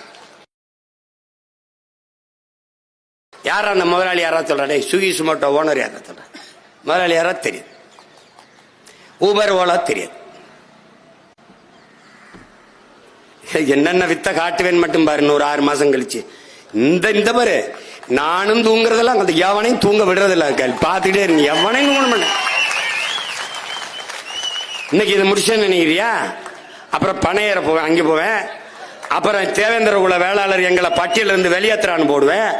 யாரா அந்த முதலாளி? யாரா சொல்ற? சுகி சுமோட்டோ ஓனர் யாரா சொல்ற? முதலாளி யாரா தெரியாது. ஊபர் ஓலா தெரியாது. என்னென்ன வித்த காட்டுவேன் மட்டும் பாரு. ஒரு 6 மாசம் கழிச்சு இந்த பாரு, நானும் தூங்குறதெல்லாம் அந்த எவனையும் தூங்க விடுறதில்ல. பார்த்துட்டே இருங்க, எவனையும் தூங்க மாட்டேன். இன்னைக்கு இதை முடிச்சேன்னு நினைக்கிறியா? அப்புறம் பனையேற போவேன், அங்கே போவேன். அப்புறம் தேவேந்திர குல வேளாளர் எங்களை பட்டியல இருந்து வெளியேற்றான்னு போடுவேன்.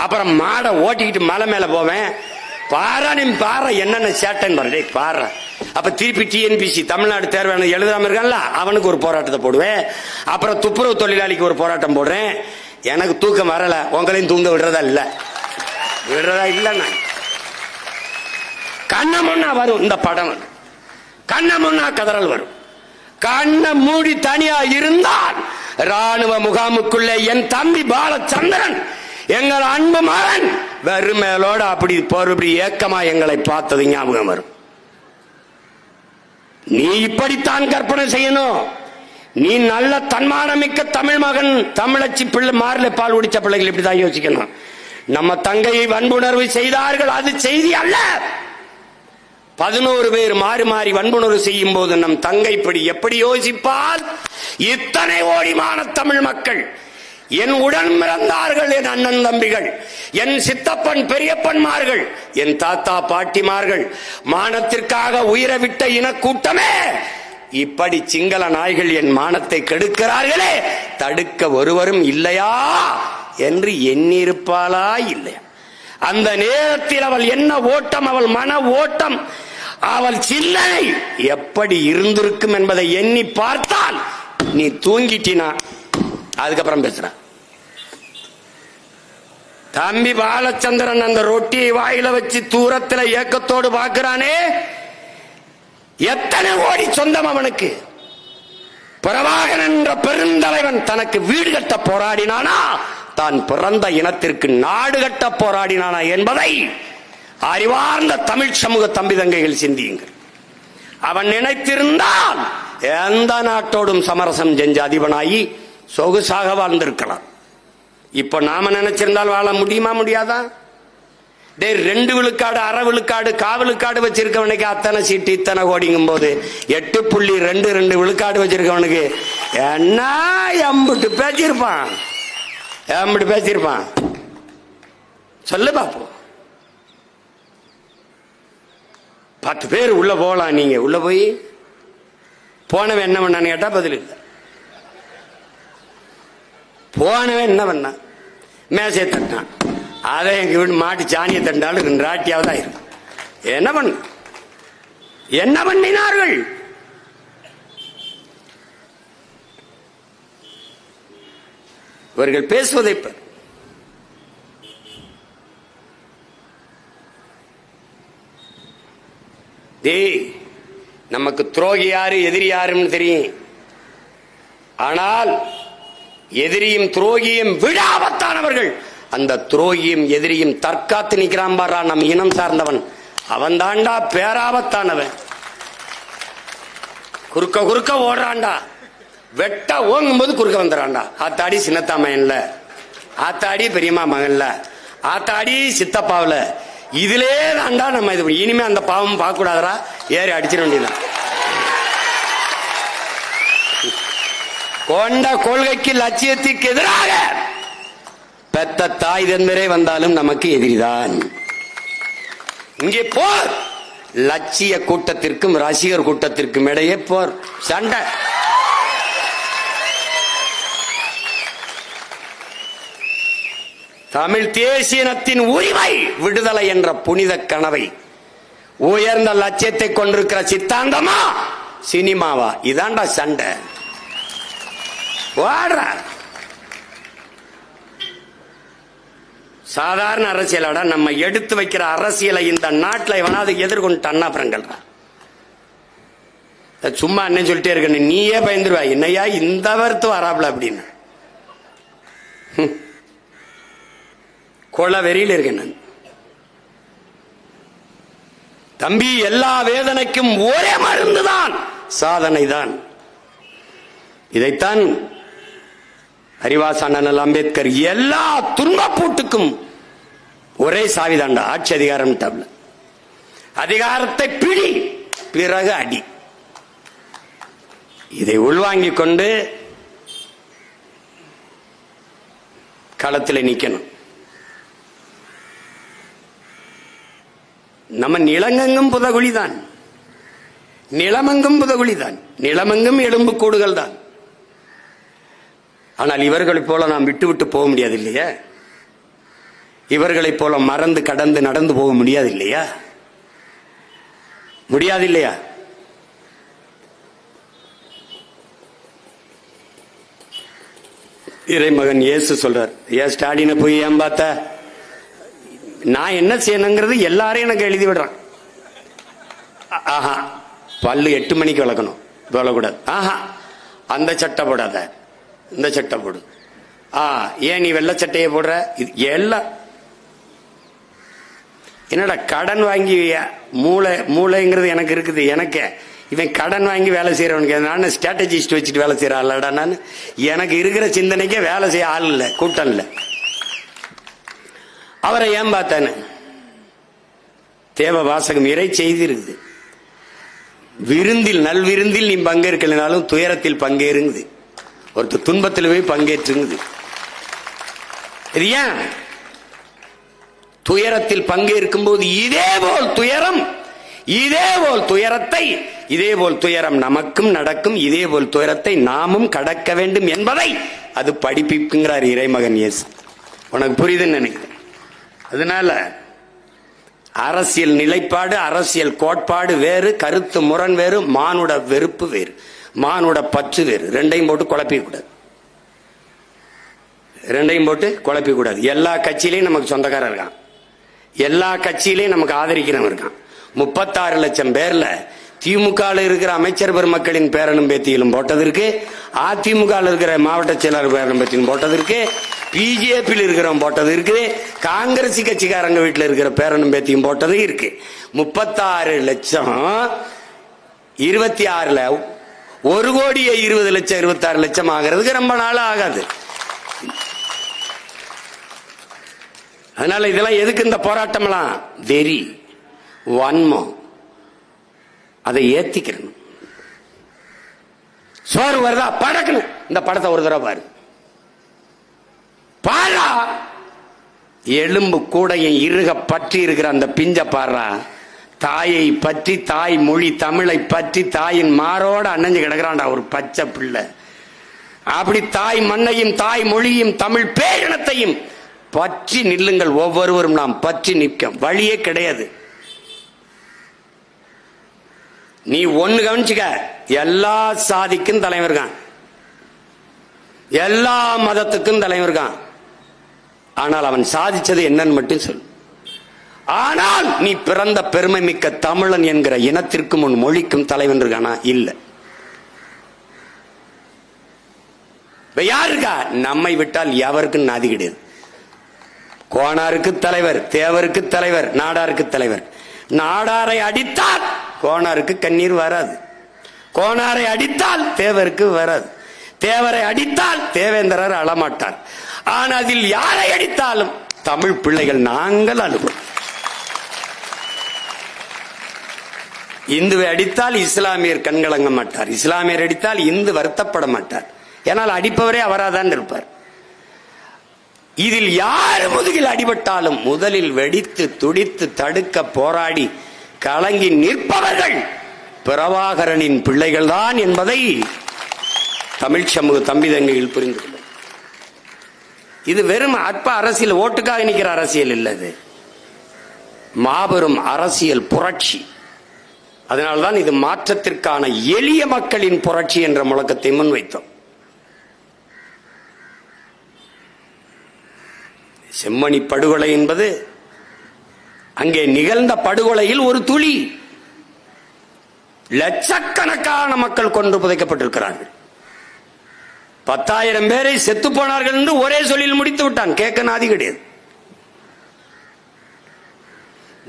அப்புறம் மாடை ஓட்டிக்கிட்டு மலை மேல போவேன். பாரா நீ பாரு என்னென்ன சேட்டன் பாரு பாரு. அப்ப திருப்பி டிஎன்பிசி தமிழ்நாடு தேர்வான எழுதாம இருக்கான்ல, அவனுக்கு ஒரு போராட்டத்தை போடுவேன். அப்புறம் துப்புரவு தொழிலாளிக்கு ஒரு போராட்டம் போடுறேன். எனக்கு தூக்கம் வரல, உங்களையும் தூங்க விடுறதா இல்ல, விடுறதா இல்ல. நான் கண்ண முன்னா வரும் இந்த படம், கண்ண முன்னா கதறல் வரும். கண்ண மூடி தனியா இருந்தால் ராணுவ முகாமுக்குள்ளே என் தம்பி பாலச்சந்திரன் எங்கள் அன்பு மகன் வெறுமேலோட அப்படி பொறுப்படி ஏக்கமா எங்களை பார்த்தது ஞாபகம் வரும். நீ இப்படித்தான் கற்பனை செய்யணும். நீ நல்ல தன்மானமிக்க தமிழ் மகன், தமிழச்சி பிள்ளை, மார்ல பால் குடிச்ச பிள்ளைகள் இப்படிதான் யோசிக்கணும். நம்ம தங்கையை வன்புணர்வு செய்தார்கள், அது செய்தி அல்ல. 11 பேர் மாறி மாறி வன்புணர்வு செய்யும் போது நம் தங்கை எப்படி யோசிப்பால்? இத்தனை கோடிமான தமிழ் மக்கள் என் உடன் பிறந்தார்கள், என் அண்ணன் தம்பிகள், என் சித்தப்பன் பெரியப்பன்மார்கள், என் தாத்தா பாட்டிமார்கள், மானத்திற்காக உயிரை விட்ட இனக்கூட்டமே இப்படி சிங்கள நாய்கள் என் மானத்தை கெடுக்கிறார்களே, தடுக்க ஒருவரும் இல்லையா என்று எண்ணிருப்பாளா? இல்லை. அந்த நேரத்தில் அவள் என்ன ஓட்டம், அவள் மன ஓட்டம், அவள் சிந்தனை எப்படி இருந்திருக்கும் என்பதை எண்ணி பார்த்தால் நீ தூங்கிட்டினா அதுக்கப்புறம் பேசுற. தம்பி பாலச்சந்திரன் அந்த ரொட்டியை வாயில வச்சு தூரத்தில் ஏக்கத்தோடு பார்க்கிறானே, எத்தனை கோடி சொந்தம் அவனுக்கு. பிரபாகரன் என்ற பெருந்தலைவன் தனக்கு வீடு கட்ட போராடினானா, தான் பிறந்த இனத்திற்கு நாடு கட்ட போராடினானா என்பதை அறிவார்ந்த தமிழ் சமூக தம்பி தங்கைகள் சிந்தியுங்கள். அவன் நினைத்திருந்தால் எந்த நாட்டோடும் சமரசம் செஞ்ச அதிபனாகி சொகுசாக வாழ்ந்திருக்கலாம். இப்ப நாம நினைச்சிருந்தால் வாழ முடியுமா? முடியாதா? 2 விழுக்காடு, அரை விழுக்காடு, காவலுக்காடு வச்சிருக்கவனுக்கு அத்தனை சீட்டு இத்தனை கோடிங்கும் போது 8.22 விழுக்காடு வச்சிருக்கவனுக்கு என்ன எம்பிட்டு பேசியிருப்பான்? எம்பிட்டு பேசியிருப்பான் சொல்லு பாப்போம். 10 பேர் உள்ள போகலாம். நீங்க உள்ள போய் போனவன் என்ன பண்ணான்னு கேட்டா பதில் இல்லை. போனவன் என்ன பண்ண? மேசையை தட்டான். அதை எங்க வீட்டு மாட்டு சாணியை தண்டாலும் 2 ராட்டியாவது ஆயிருக்கும். என்ன பண்ண, என்ன பண்ணினார்கள்? இவர்கள் பேசுவதை நமக்கு துரோகி யாரு எதிரி யாருன்னு தெரியும். ஆனால் எதிரியும் துரோகியும் விட ஆபத்தானவர்கள். அந்த துரோகியும் எதிரியும் தற்காத்து நிற்கிறான் பாரா, நம் இனம் சார்ந்தவன், அவன் தாண்டா பேராபத்தானவன். குறுக்க குறுக்க ஓடுறான்டா. வெட்ட ஓங்கும் போது குறுக்க வந்துடான்டா. ஆத்தாடி சின்னத்தா மகன்ல, ஆத்தாடி பெரியம்மா மகன்ல, ஆத்தாடி சித்தப்பாவில, இதுலே தாண்டா நம்ம இது. இனிமே அந்த பாவம் பார்க்க கூடாதரா, ஏறி அடிச்சிட வேண்டியதான். கொண்ட கொள்கைக்கு லட்சியத்துக்கு எதிராக பெத்த தாய் தந்தரே வந்தாலும் நமக்கு எதிரிதான். இங்கே போர், லட்சிய கூட்டத்திற்கும் ரசிகர் கூட்டத்திற்கும் இடையே போர், சண்டை. தமிழ் தேசியனத்தின் உரிமை விடுதலை என்ற புனித கனவை, உயர்ந்த லட்சியத்தை கொண்டிருக்கிற சித்தாந்தமா சினிமாவா? இதாண்டா சண்டை. சாதாரண அரசியலோட நம்ம எடுத்து வைக்கிற அரசியலை இந்த நாட்டில் எவனாவது எதிர்கொண்டு அப்புறங்கள் சும்மா என்ன சொல்லிட்டே இருக்க, நீயே பயந்துருவா, என்னையா இந்த வருத்து வராப்ல அப்படின்னு கொலை வெறியில் இருக்கேன் நான். தம்பி, எல்லா வேதனைக்கும் ஒரே மருந்துதான் சாதனை தான். இதைத்தான் அறிவாசான அம்பேத்கர் எல்லா துன்பப்பூட்டுக்கும் ஒரே சாவிதாண்டா ஆட்சி அதிகாரம். அதிகாரத்தை பிடி, பிறகு அடி. இதை உள்வாங்கிக் கொண்டு களத்தில் நிக்கணும். நம்ம நிலங்கெங்கும் புதகுழிதான், நிலமெங்கும் புதகுழிதான், நிலமெங்கும் எலும்பு கூடுகள் தான். ஆனால் இவர்களைப் போல நாம் விட்டு விட்டு போக முடியாது இல்லையா? இவர்களைப் போல மறந்து கடந்து நடந்து போக முடியாது இல்லையா? முடியாது இல்லையா? இறைமகன் இயேசு சொல்றார், ஏன் ஸ்டாலினை போய் ஏன் பார்த்த? நான் என்ன செய்யணுங்கிறது எல்லாரையும் எனக்கு எழுதி விடுறான். ஆஹா, பல்லு 8 மணிக்கு விளக்கணும், விளக்கூடாது. ஆஹா, அந்த சட்டை போடாத, இந்த சட்டை போடு. ஏன் நீ வெள்ளை சட்டையை போடுற? இது எல்லாம் என்னடா கடன் வாங்கி மூளைங்கிறது எனக்கு இருக்குது. எனக்கு இவன் கடன் வாங்கி வேலை செய்யறவனுக்கு நான் ஸ்ட்ராட்டஜிஸ்ட் வச்சுட்டு வேலை செய்யறான்லடா. நான் எனக்கு இருக்கிற சிந்தனைக்கே வேலை செய்ய ஆள் இல்லை, கூட்டம் இல்லை. அவரை ஏன் பார்த்தானு தேவ வாசகம் இறை செய்தி இருக்குது. விருந்தில் நல்விருந்தில் நீ பங்கேற்கலைனாலும் துயரத்தில் பங்கேறுங்குது. ஒருத்தர் துன்பத்தில் போய் பங்கேற்றுங்குது. இது ஏன்? துயரத்தில் பங்கேற்கும் போது இதேபோல் துயரம், இதேபோல் துயரத்தை, இதேபோல் துயரம் நமக்கும் நடக்கும், இதேபோல் துயரத்தை நாமும் கடக்க வேண்டும் என்பதை அது படிப்பிக்குங்கிறார் இறைமகன் இயேசு. உனக்கு புரியுதுன்னு நினைக்கிறேன். அதனால அரசியல் நிலைப்பாடு, அரசியல் கோட்பாடு வேறு, கருத்து முரண் வேறு, மானுட வெறுப்பு வேறு, மானுட பற்று வேறு. ரெண்டையும் போட்டு குழப்பிக்க கூடாது, ரெண்டையும் போட்டு குழப்பிக்க கூடாது. எல்லா கட்சியிலையும் நமக்கு சொந்தக்காரர் இருக்கான், எல்லா கட்சியிலையும் நமக்கு ஆதரிக்கிறவன் இருக்கான். 36 லட்சம் பேர்ல திமுக இருக்கிற அமைச்சர் பெருமக்களின் பேரனும் பேத்தியிலும் போட்டதற்கு, அதிமுக இருக்கிற மாவட்ட செயலாளர் பேரனும் பேத்தியும் போட்டதற்கு, பிஜேபியில் இருக்கிறவன் போட்டது இருக்குது, காங்கிரஸ் கட்சிக்காரங்க வீட்டில் இருக்கிற பேரனும் பேத்தியும் போட்டது இருக்கு. 36 லட்சம் 26ல 1,20,00,000 26 லட்சம் ஆகிறதுக்கு ரொம்ப நாள் ஆகாது. அதனால இதெல்லாம் எதுக்கு இந்த போராட்டம்லாம்? வெறி, வன்மம், அதை ஏத்திக்கணும். சோறு வருதா படக்கணும். இந்த படத்தை ஒரு தடவை பாரு, பாரா எலும்பு கூடையும் இறுக பற்றி இருக்கிற அந்த பிஞ்ச பாரா. தாயை பற்றி, தாய் மொழி தமிழை பற்றி தாயின் மாரோட அணைஞ்சு கிடக்கிறான்டா ஒரு பச்சை பிள்ளை. அப்படி தாய் மண்ணையும் தாய் மொழியும் தமிழ் பேரினத்தையும் பற்றி நில்லுங்கள். ஒவ்வொருவரும் நாம் பற்றி நிற்க வழியே கிடையாது. நீ ஒண்ணு கவனிச்சுக்க, எல்லா சாதிக்கும் தலைவர் இருக்கான், எல்லா மதத்துக்கும் தலைவர் இருக்கான். ஆனால் அவன் சாதிச்சது என்னன்னு மட்டும் சொல். ஆனால் நீ பிறந்த பெருமை மிக்க தமிழன் என்கிற இனத்திற்கும் உன் மொழிக்கும் தலைவன் இருக்கானா? இல்ல. யார் இருக்கா? நம்மை விட்டால் எவருக்கும் நாதி கிடையாது. கோனாருக்கு தலைவர், தேவருக்கு தலைவர், நாடாருக்கு தலைவர். நாடாரை அடித்தால் கோனாருக்கு கண்ணீர் வராது, கோனாரை அடித்தால் தேவருக்கு வராது. தேவரை அடித்தால் தேவேந்திரர் அழமாட்டார். ஆனால் அதில் யாரை அடித்தாலும் தமிழ் பிள்ளைகள் நாங்கள் அழுவோம். இந்துவை அடித்தால் இஸ்லாமியர் கண்கலங்க மாட்டார், இஸ்லாமியர் அடித்தால் இந்து வருத்தப்பட மாட்டார். ஏனால் அடிப்பவரே அவராதான் இருப்பார். இதில் யார் முதுகில் அடிபட்டாலும் முதலில் வெடித்து துடித்து தடுக்க போராடி கலங்கி நிற்பவர்கள் பிரபாகரனின் பிள்ளைகள் தான் என்பதை தமிழ் சமூக தம்பிதங்கையில் புரிந்து கொள்ளும். இது வெறும் அற்ப அரசியல், ஓட்டுக்காக நிற்கிற அரசியல் இல்லது, மாபெரும் அரசியல் புரட்சி. அதனால்தான் இது மாற்றத்திற்கான எளிய மக்களின் புரட்சி என்ற முழக்கத்தை முன்வைத்தோம். செம்மணி படுகொலை என்பது அங்கே நிகழ்ந்த படுகொலையில் ஒரு துளி. லட்சக்கணக்கான மக்கள் கொன்று புதைக்கப்பட்டிருக்கிறார்கள். 10,000 பேரை செத்து போனார்கள் என்று ஒரே சொல்லில் முடித்து விட்டான். கேட்க நாதி கிடையாது.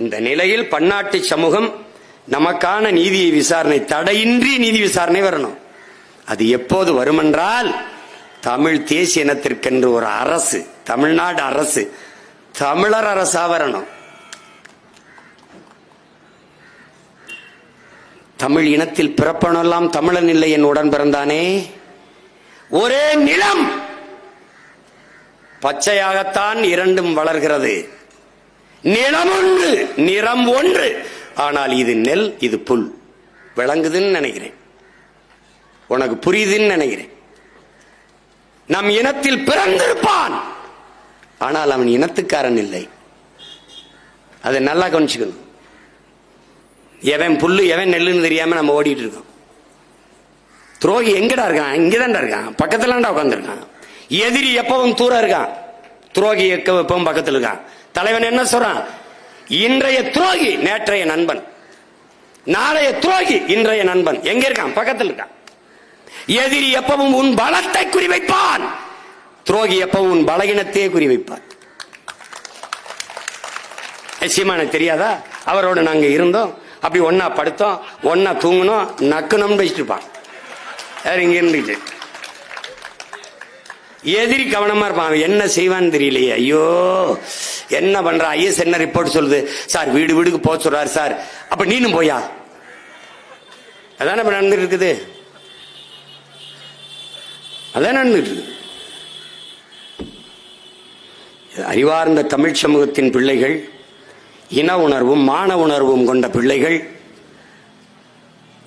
இந்த நிலையில் பன்னாட்டு சமூகம் நமக்கான நீதி விசாரணை, தடையின்றி நீதி விசாரணை வரணும். அது எப்போது வருமென்றால், தமிழ் தேசிய இனத்திற்கென்று ஒரு அரசு, தமிழ்நாடு அரசு, தமிழர் அரசா வரணும். தமிழ் இனத்தில் பிறப்பனெல்லாம் தமிழன் இல்லை என் உடன் பிறந்தானே. ஒரே நிலம், பச்சையாகத்தான் இரண்டும் வளர்கிறது. நிலம் ஒன்று, நிறம் ஒன்று, ஆனால் இது நெல், இது புல். விளங்குதுன்னு நினைக்கிறேன், உனக்கு புரியுதுன்னு நினைக்கிறேன். நம் இனத்தில் பிறந்திருப்பான், ஆனால் அவன் இனத்துக்காரன் இல்லை. அதை நல்லா கவனிச்சுக்கணும். எவன் புல்லு எவன் நெல்லுன்னு தெரியாம நம்ம ஓடிட்டு இருக்கோம். துரோகி எங்கடா இருக்கான்? இங்கதான்டா இருக்கான், பக்கத்துல உட்காந்துருக்கான். எதிரி எப்பவும் தூரம் இருக்கான், துரோகி எப்பவும் பக்கத்தில் இருக்கான். தலைவன் என்ன சொல்றான்? இன்றைய துரோகி நேற்றைய நண்பன், நாளைய துரோகி இன்றைய நண்பன். எங்க இருக்கான்? பக்கத்தில் இருக்கான். எதிரி எப்பவும் உன் பலத்தை குறிவைப்பான், துரோகி எப்பவும் உன் பலகீனத்தையே குறிவைப்பான். சீமானு தெரியாதா? அவரோட நாங்க இருந்தோம், அப்படி ஒன்னா படுத்தோம், ஒன்னா தூங்கணும், நக்குனம்னு வச்சுட்டு இருப்பான். இங்க இருந்துச்சு எதிரி கவனமா இருப்பான். என்ன செய்வான்னு தெரியலையே, ஐயோ என்ன பண்ற? ஐஎஸ் என்ன ரிப்போர்ட் சொல்லுது சார், வீடு வீடுக்கு போக சொல்றாரு சார். அப்ப நீனும் போயா? அதான நடந்துட்டு இருக்குது, அதான் நடந்துட்டு இருக்குது. அறிவார்ந்த தமிழ் சமூகத்தின் பிள்ளைகள், இன உணர்வும் மான உணர்வும் கொண்ட பிள்ளைகள்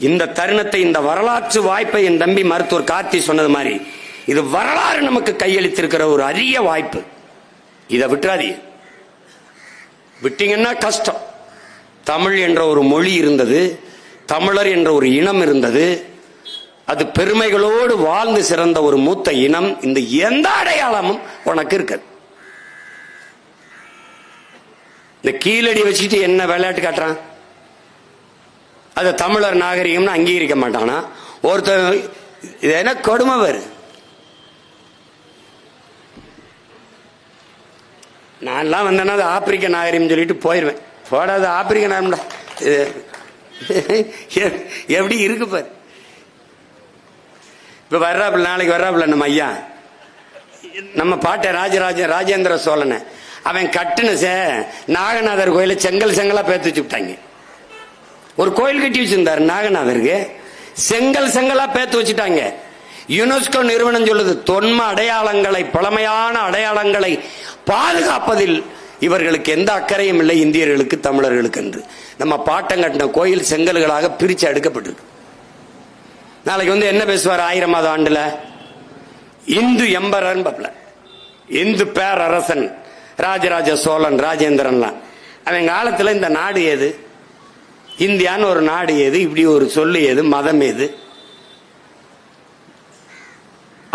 இந்த தருணத்தை, இந்த வரலாற்று வாய்ப்பை என் தம்பி மருத்துவர் கார்த்தி சொன்னது மாதிரி, இது வரலாறு நமக்கு கையளித்திருக்கிற ஒரு அரிய வாய்ப்பு. இதை விட்டுறாதீங்க. விட்டீங்கன்னா கஷ்டம். தமிழ் என்ற ஒரு மொழி இருந்தது, தமிழர் என்ற ஒரு இனம் இருந்தது. அது பெருமைகளோடு வாழ்ந்து சிறந்த ஒரு மூத்த இனம். இந்த எந்த அடையாளமும் உனக்கு இருக்காது. இந்த கீழடி வச்சுட்டு என்ன விளையாட்டு காட்டுறான்? அது தமிழர் நாகரிகம்னு அங்கீகரிக்க மாட்டானா ஒருத்தர்? இது என்ன கொடுமை வேறு? நான்லாம் வந்தேன்னா அது ஆப்பிரிக்க நாகரிகம் சொல்லிட்டு போயிடுவேன். போடாது ஆப்பிரிக்க நாகரிகம்டா, எப்படி இருக்கு பாரு. இப்ப வர்றாப்புல, நாளைக்கு வர்றாப்புல நம்ம ஐயா, நம்ம பாட்ட ராஜேந்திர சோழனை, அவன் கட்டுன நாகநாதர் கோயில செங்கல் செங்கலா பேத்து வச்சு விட்டாங்க. ஒரு கோயில் கட்டி வச்சிருந்தாரு நாகநாதருக்கு, செங்கல் செங்கலா பேத்து வச்சுட்டாங்க. யுனெஸ்கோ நிறுவனம் சொல்லுது, தொன்ம அடையாளங்களை, பழமையான அடையாளங்களை பாதுகாப்பதில் இவர்களுக்கு எந்த அக்கறையும் இல்லை, இந்தியர்களுக்கு தமிழர்களுக்கு என்று. நம்ம பாட்டம் கட்டின கோயில் செங்கல்களாக பிரிச்சு அடுக்கப்பட்டிருக்கு. நாளைக்கு வந்து என்ன பேசுவார்? 1000வது ஆண்டுல இந்து எம்பரர், இந்து பேரரசன் ராஜராஜ சோழன், ராஜேந்திரன்லாம். அவன் காலத்துல இந்த நாடு ஏது, இந்தியான்னு ஒரு நாடு ஏது, இப்படி ஒரு சொல்லு ஏது, மதம் ஏது?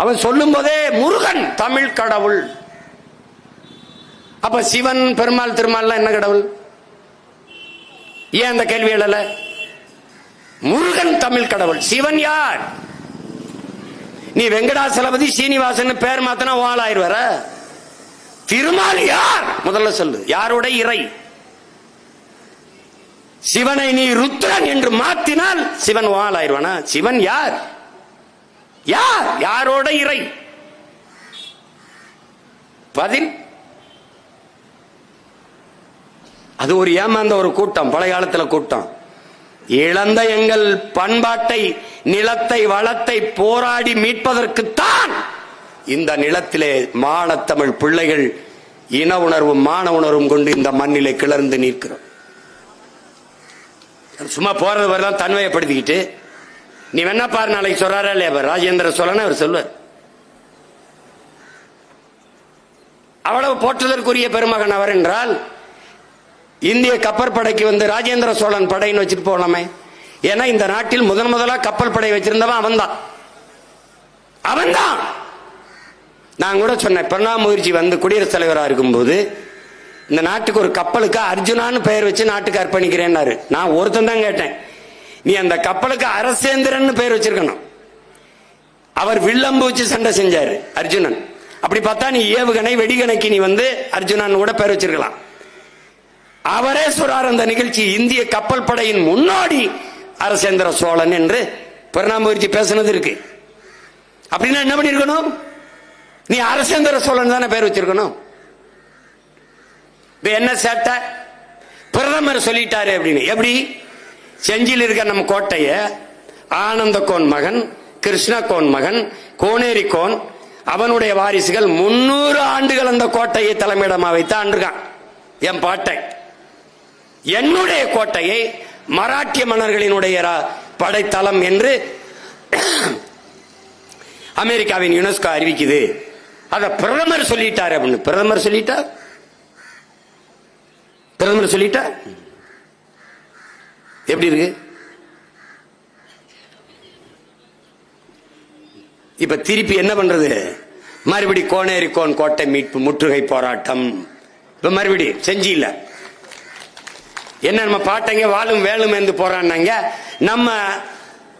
அவன் சொல்லும் போதே முருகன் தமிழ் கடவுள். அப்ப சிவன், பெருமாள், திருமால் என்ன கடவுள்? ஏன் அந்த கேள்வி எழல? முருகன் தமிழ் கடவுள். சிவன் யார்? நீ வெங்கடாசலபதி சீனிவாசன் பேர் மாத்தினா வாழாயிருவர. திருமால் யார்? முதல்ல சொல்லு, யாரோட இறை? சிவனை நீ ருத்ரன் என்று மாத்தினால் சிவன் வாழாயிருவானா? சிவன் யார்? யார்? யாரோட இறை? பதில் அது ஒரு ஏமாந்த ஒரு கூட்டம், பழைய காலத்துல கூட்டம். இழந்த எங்கள் பண்பாட்டை, நிலத்தை, வளத்தை போராடி மீட்பதற்குத்தான் இந்த நிலத்திலே மானத்தமிழ் பிள்ளைகள் இன உணர்வும் மான உணர்வும் கொண்டு இந்த மண்ணிலே கிளர்ந்து நிற்கிறோம். சும்மா போறது வரலாம் தன்மையப்படுத்திக்கிட்டு நீ வேணா பாரு, நாளைக்கு சொல்றாரா இல்லையா ராஜேந்திர சோழன் அவர் சொல்லுவார். அவ்வளவு போற்றுதற்குரிய பெருமகன் அவர் என்றால் இந்திய கப்பற்படைக்கு வந்து ராஜேந்திர சோழன் படைன்னு வச்சுட்டு போகலாமே. ஏன்னா இந்த நாட்டில் முதலா கப்பல் படை வச்சிருந்தவன் அவன்தான். நான் கூட சொன்னேன், பிரணாப் முகர்ஜி வந்து குடியரசுத் தலைவராக இருக்கும்போது இந்த நாட்டுக்கு ஒரு கப்பலுக்கு அர்ஜுனான்னு பெயர் வச்சு நாட்டுக்கு அர்ப்பணிக்கிறேன்னாரு. நான் ஒருத்தன் தான் கேட்டேன், நீ அந்த கப்பலுக்கு அரசேந்திரன் பெயர் வச்சிருக்கணும். அவர் வில்லம்பு வச்சு சண்டை செஞ்சாரு அர்ஜுனன். அப்படி பார்த்தா நீ ஏவுகணை வெடிகணைக்கு நீ வந்து அர்ஜுனன் கூட பெயர் வச்சிருக்கலாம். அவரே சொல்றார் அந்த நிகழ்ச்சி, இந்திய கப்பல் படையின் முன்னோடி அரசேந்திர சோழன் என்று பிரணாப் முகர்ஜி பேசுனது இருக்கு. அப்படின்னா என்ன பண்ணிருக்கணும்? நீ அரசேந்திர சோழன் தானே பேர் வச்சிருக்கணும். என்ன சேட்டை? பிரதமர் சொல்லிட்டாரு அப்படின்னு. எப்படி? செஞ்சியில் இருக்க நம்ம கோட்டைய ஆனந்த கோன் மகன், கிருஷ்ண கோன் மகன், கோனேரி கோன் அவனுடைய வாரிசுகள் 300 ஆண்டுகள் அந்த கோட்டையை தலைமையிடமா வைத்து ஆண்டிருக்கான். என் பாட்டை, என்னுடைய கோட்டையை மராட்டிய மன்னர்களினுடைய படைத்தளம் என்று அமெரிக்காவின் யுனெஸ்கோ அறிவிக்குது. அத பிரதமர் சொல்லிட்டாரு அப்படின்னு. பிரதமர் சொல்லிட்டா எப்படி இருக்கு? இப்ப திருப்பி என்ன பண்றது? மறுபடி கோனேரி கோன் கோட்டை மீட்பு முற்றுகை போராட்டம். இப்ப மறுபடி செஞ்சில என்ன, நம்ம பாட்டங்க வாழும் வேலும் என்று போராடினாங்க. நம்ம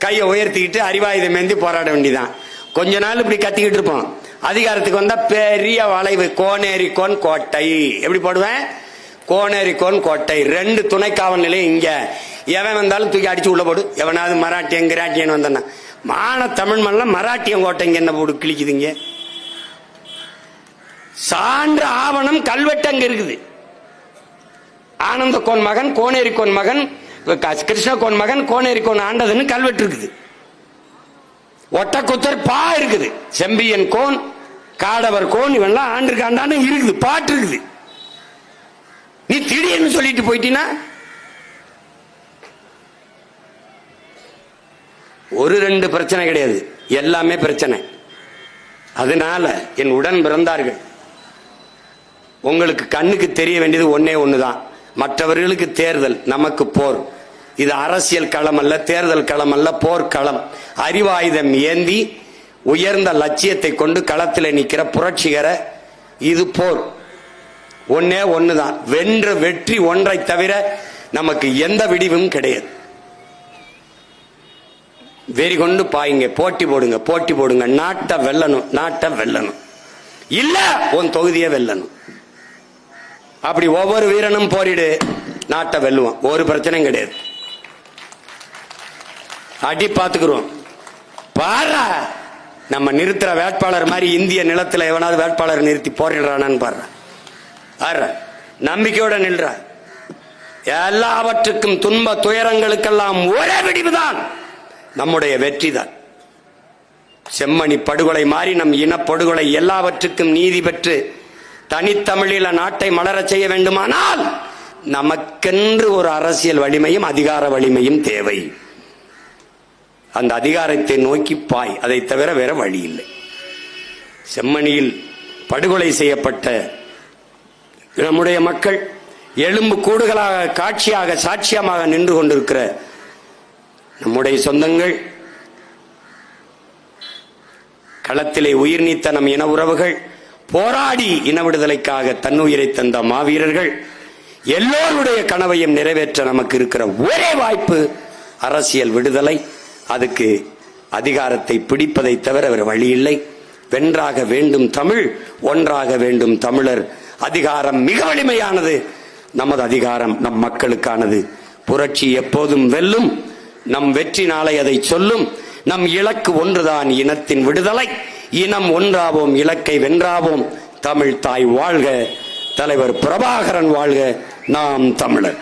கையை உயர்த்திக்கிட்டு அறிவாயுதம் ஏந்தி போராட வேண்டியதான். கொஞ்ச நாள் இப்படி கத்திக்கிட்டு இருப்போம். அதிகாரத்துக்கு வந்தா பெரிய வளைவு, கோனேரி கோன் கோட்டை. எப்படி போடுவேன்? கோனேரி கோன் கோட்டை. 2 துணை காவல் நிலையம் இங்க. எவன் வந்தாலும் தூக்கி அடிச்சு உள்ள போடு. எவனாவது மராட்டியன் கிராட்டியன் வந்தானா, மான தமிழ் மண்ணில் மராட்டியன் கோட்டைங்க என்ன போடு கிழிக்குதுங்க. சான்று ஆவணம் கல்வெட்டு அங்க இருக்குது. ஆனந்த கோன் மகன், கோனேரி கோன் மகன், கிருஷ்ண கோன் மகன் கோனேரி கோன் ஆண்டதுன்னு கல்வெட்டு இருக்குது. ஒட்டக்குத்தர் பா இருக்குது. செம்பியன் கோன், காடவர் கோன் இவெல்லாம் ஆண்டிருக்காண்டான்னு இருக்குது, பாட்டு இருக்குது. நீ திடீர்னு சொல்லிட்டு போயிட்டீனா ஒரு 2 பிரச்சனை கிடையாது, எல்லாமே பிரச்சனை. அதனால என் உடன் பிறந்தார்கள், உங்களுக்கு கண்ணுக்கு தெரிய வேண்டியது ஒன்னே ஒண்ணுதான். மற்றவர்களுக்கு தேர்தல், நமக்கு போர். இது அரசியல் களம் அல்ல, தேர்தல் களம் அல்ல, போர்க்களம். அறிவாயுதம் ஏந்தி உயர்ந்த லட்சியத்தை கொண்டு களத்தில் நிற்கிற புரட்சிகர இது போர். ஒன்னே ஒண்ணுதான், வென்ற வெற்றி ஒன்றை தவிர நமக்கு எந்த விடிவும் கிடையாது. வெறி கொண்டு பாயுங்க, போட்டி போடுங்க. நாட்டை வெல்லணும். இல்ல உன் தொகுதியை வெல்லணும். அப்படி ஒவ்வொரு வீரனும் போரிடு, நாட்டை வெல்லுவோம். ஒரு பிரச்சனையும் கிடையாது. அடி பார்த்துக்கிறோம். பாரா, நம்ம நிறுத்துற வேட்பாளர் மாதிரி இந்திய நிலத்தில் எவனாவது வேட்பாளர் நிறுத்தி போரிடுறானான்னு பாரு. நம்பிக்கையோட நில்ற. எல்லாவற்றுக்கும் துன்ப துயரங்களுக்கெல்லாம் ஒரே விடிவுதான் நம்முடைய வெற்றி தான். செம்மணி படுகொலை மாறி நம் இனப்படுகொலை எல்லாவற்றுக்கும் நீதி பெற்று தனித்தமிழில நாட்டை மலரச் செய்ய வேண்டுமானால் நமக்கென்று ஒரு அரசியல் வலிமையும் அதிகார வலிமையும் தேவை. அந்த அதிகாரத்தை நோக்கி பாய், அதை தவிர வேற வழி இல்லை. செம்மணியில் படுகொலை செய்யப்பட்ட நம்முடைய மக்கள் எலும்பு கூடுகளாக காட்சியாக சாட்சியமாக நின்று கொண்டிருக்கிற நம்முடைய சொந்தங்கள், களத்திலே உயிர் நீத்த நம் இன உறவுகள், போராடி இன விடுதலைக்காக தன்னுயிரை தந்த மாவீரர்கள் எல்லோருடைய கனவையும் நிறைவேற்ற நமக்கு இருக்கிற ஒரே வாய்ப்பு அரசியல் விடுதலை. அதுக்கு அதிகாரத்தை பிடிப்பதை தவிர வேறு வழி இல்லை. வென்றாக வேண்டும் தமிழ், ஒன்றாக வேண்டும் தமிழர். அதிகாரம் மிக வலிமையானது. நமது அதிகாரம் நம் மக்களுக்கானது. புரட்சி எப்போதும் வெல்லும். நம் வெற்றி நாளை அதை சொல்லும். நம் இலக்கு ஒன்றுதான், இனத்தின் விடுதலை. இனம் ஒன்றாவோம், இலக்கை வென்றாவோம். தமிழ் தாய் வாழ்க, தலைவர் பிரபாகரன் வாழ்க, நாம் தமிழர்.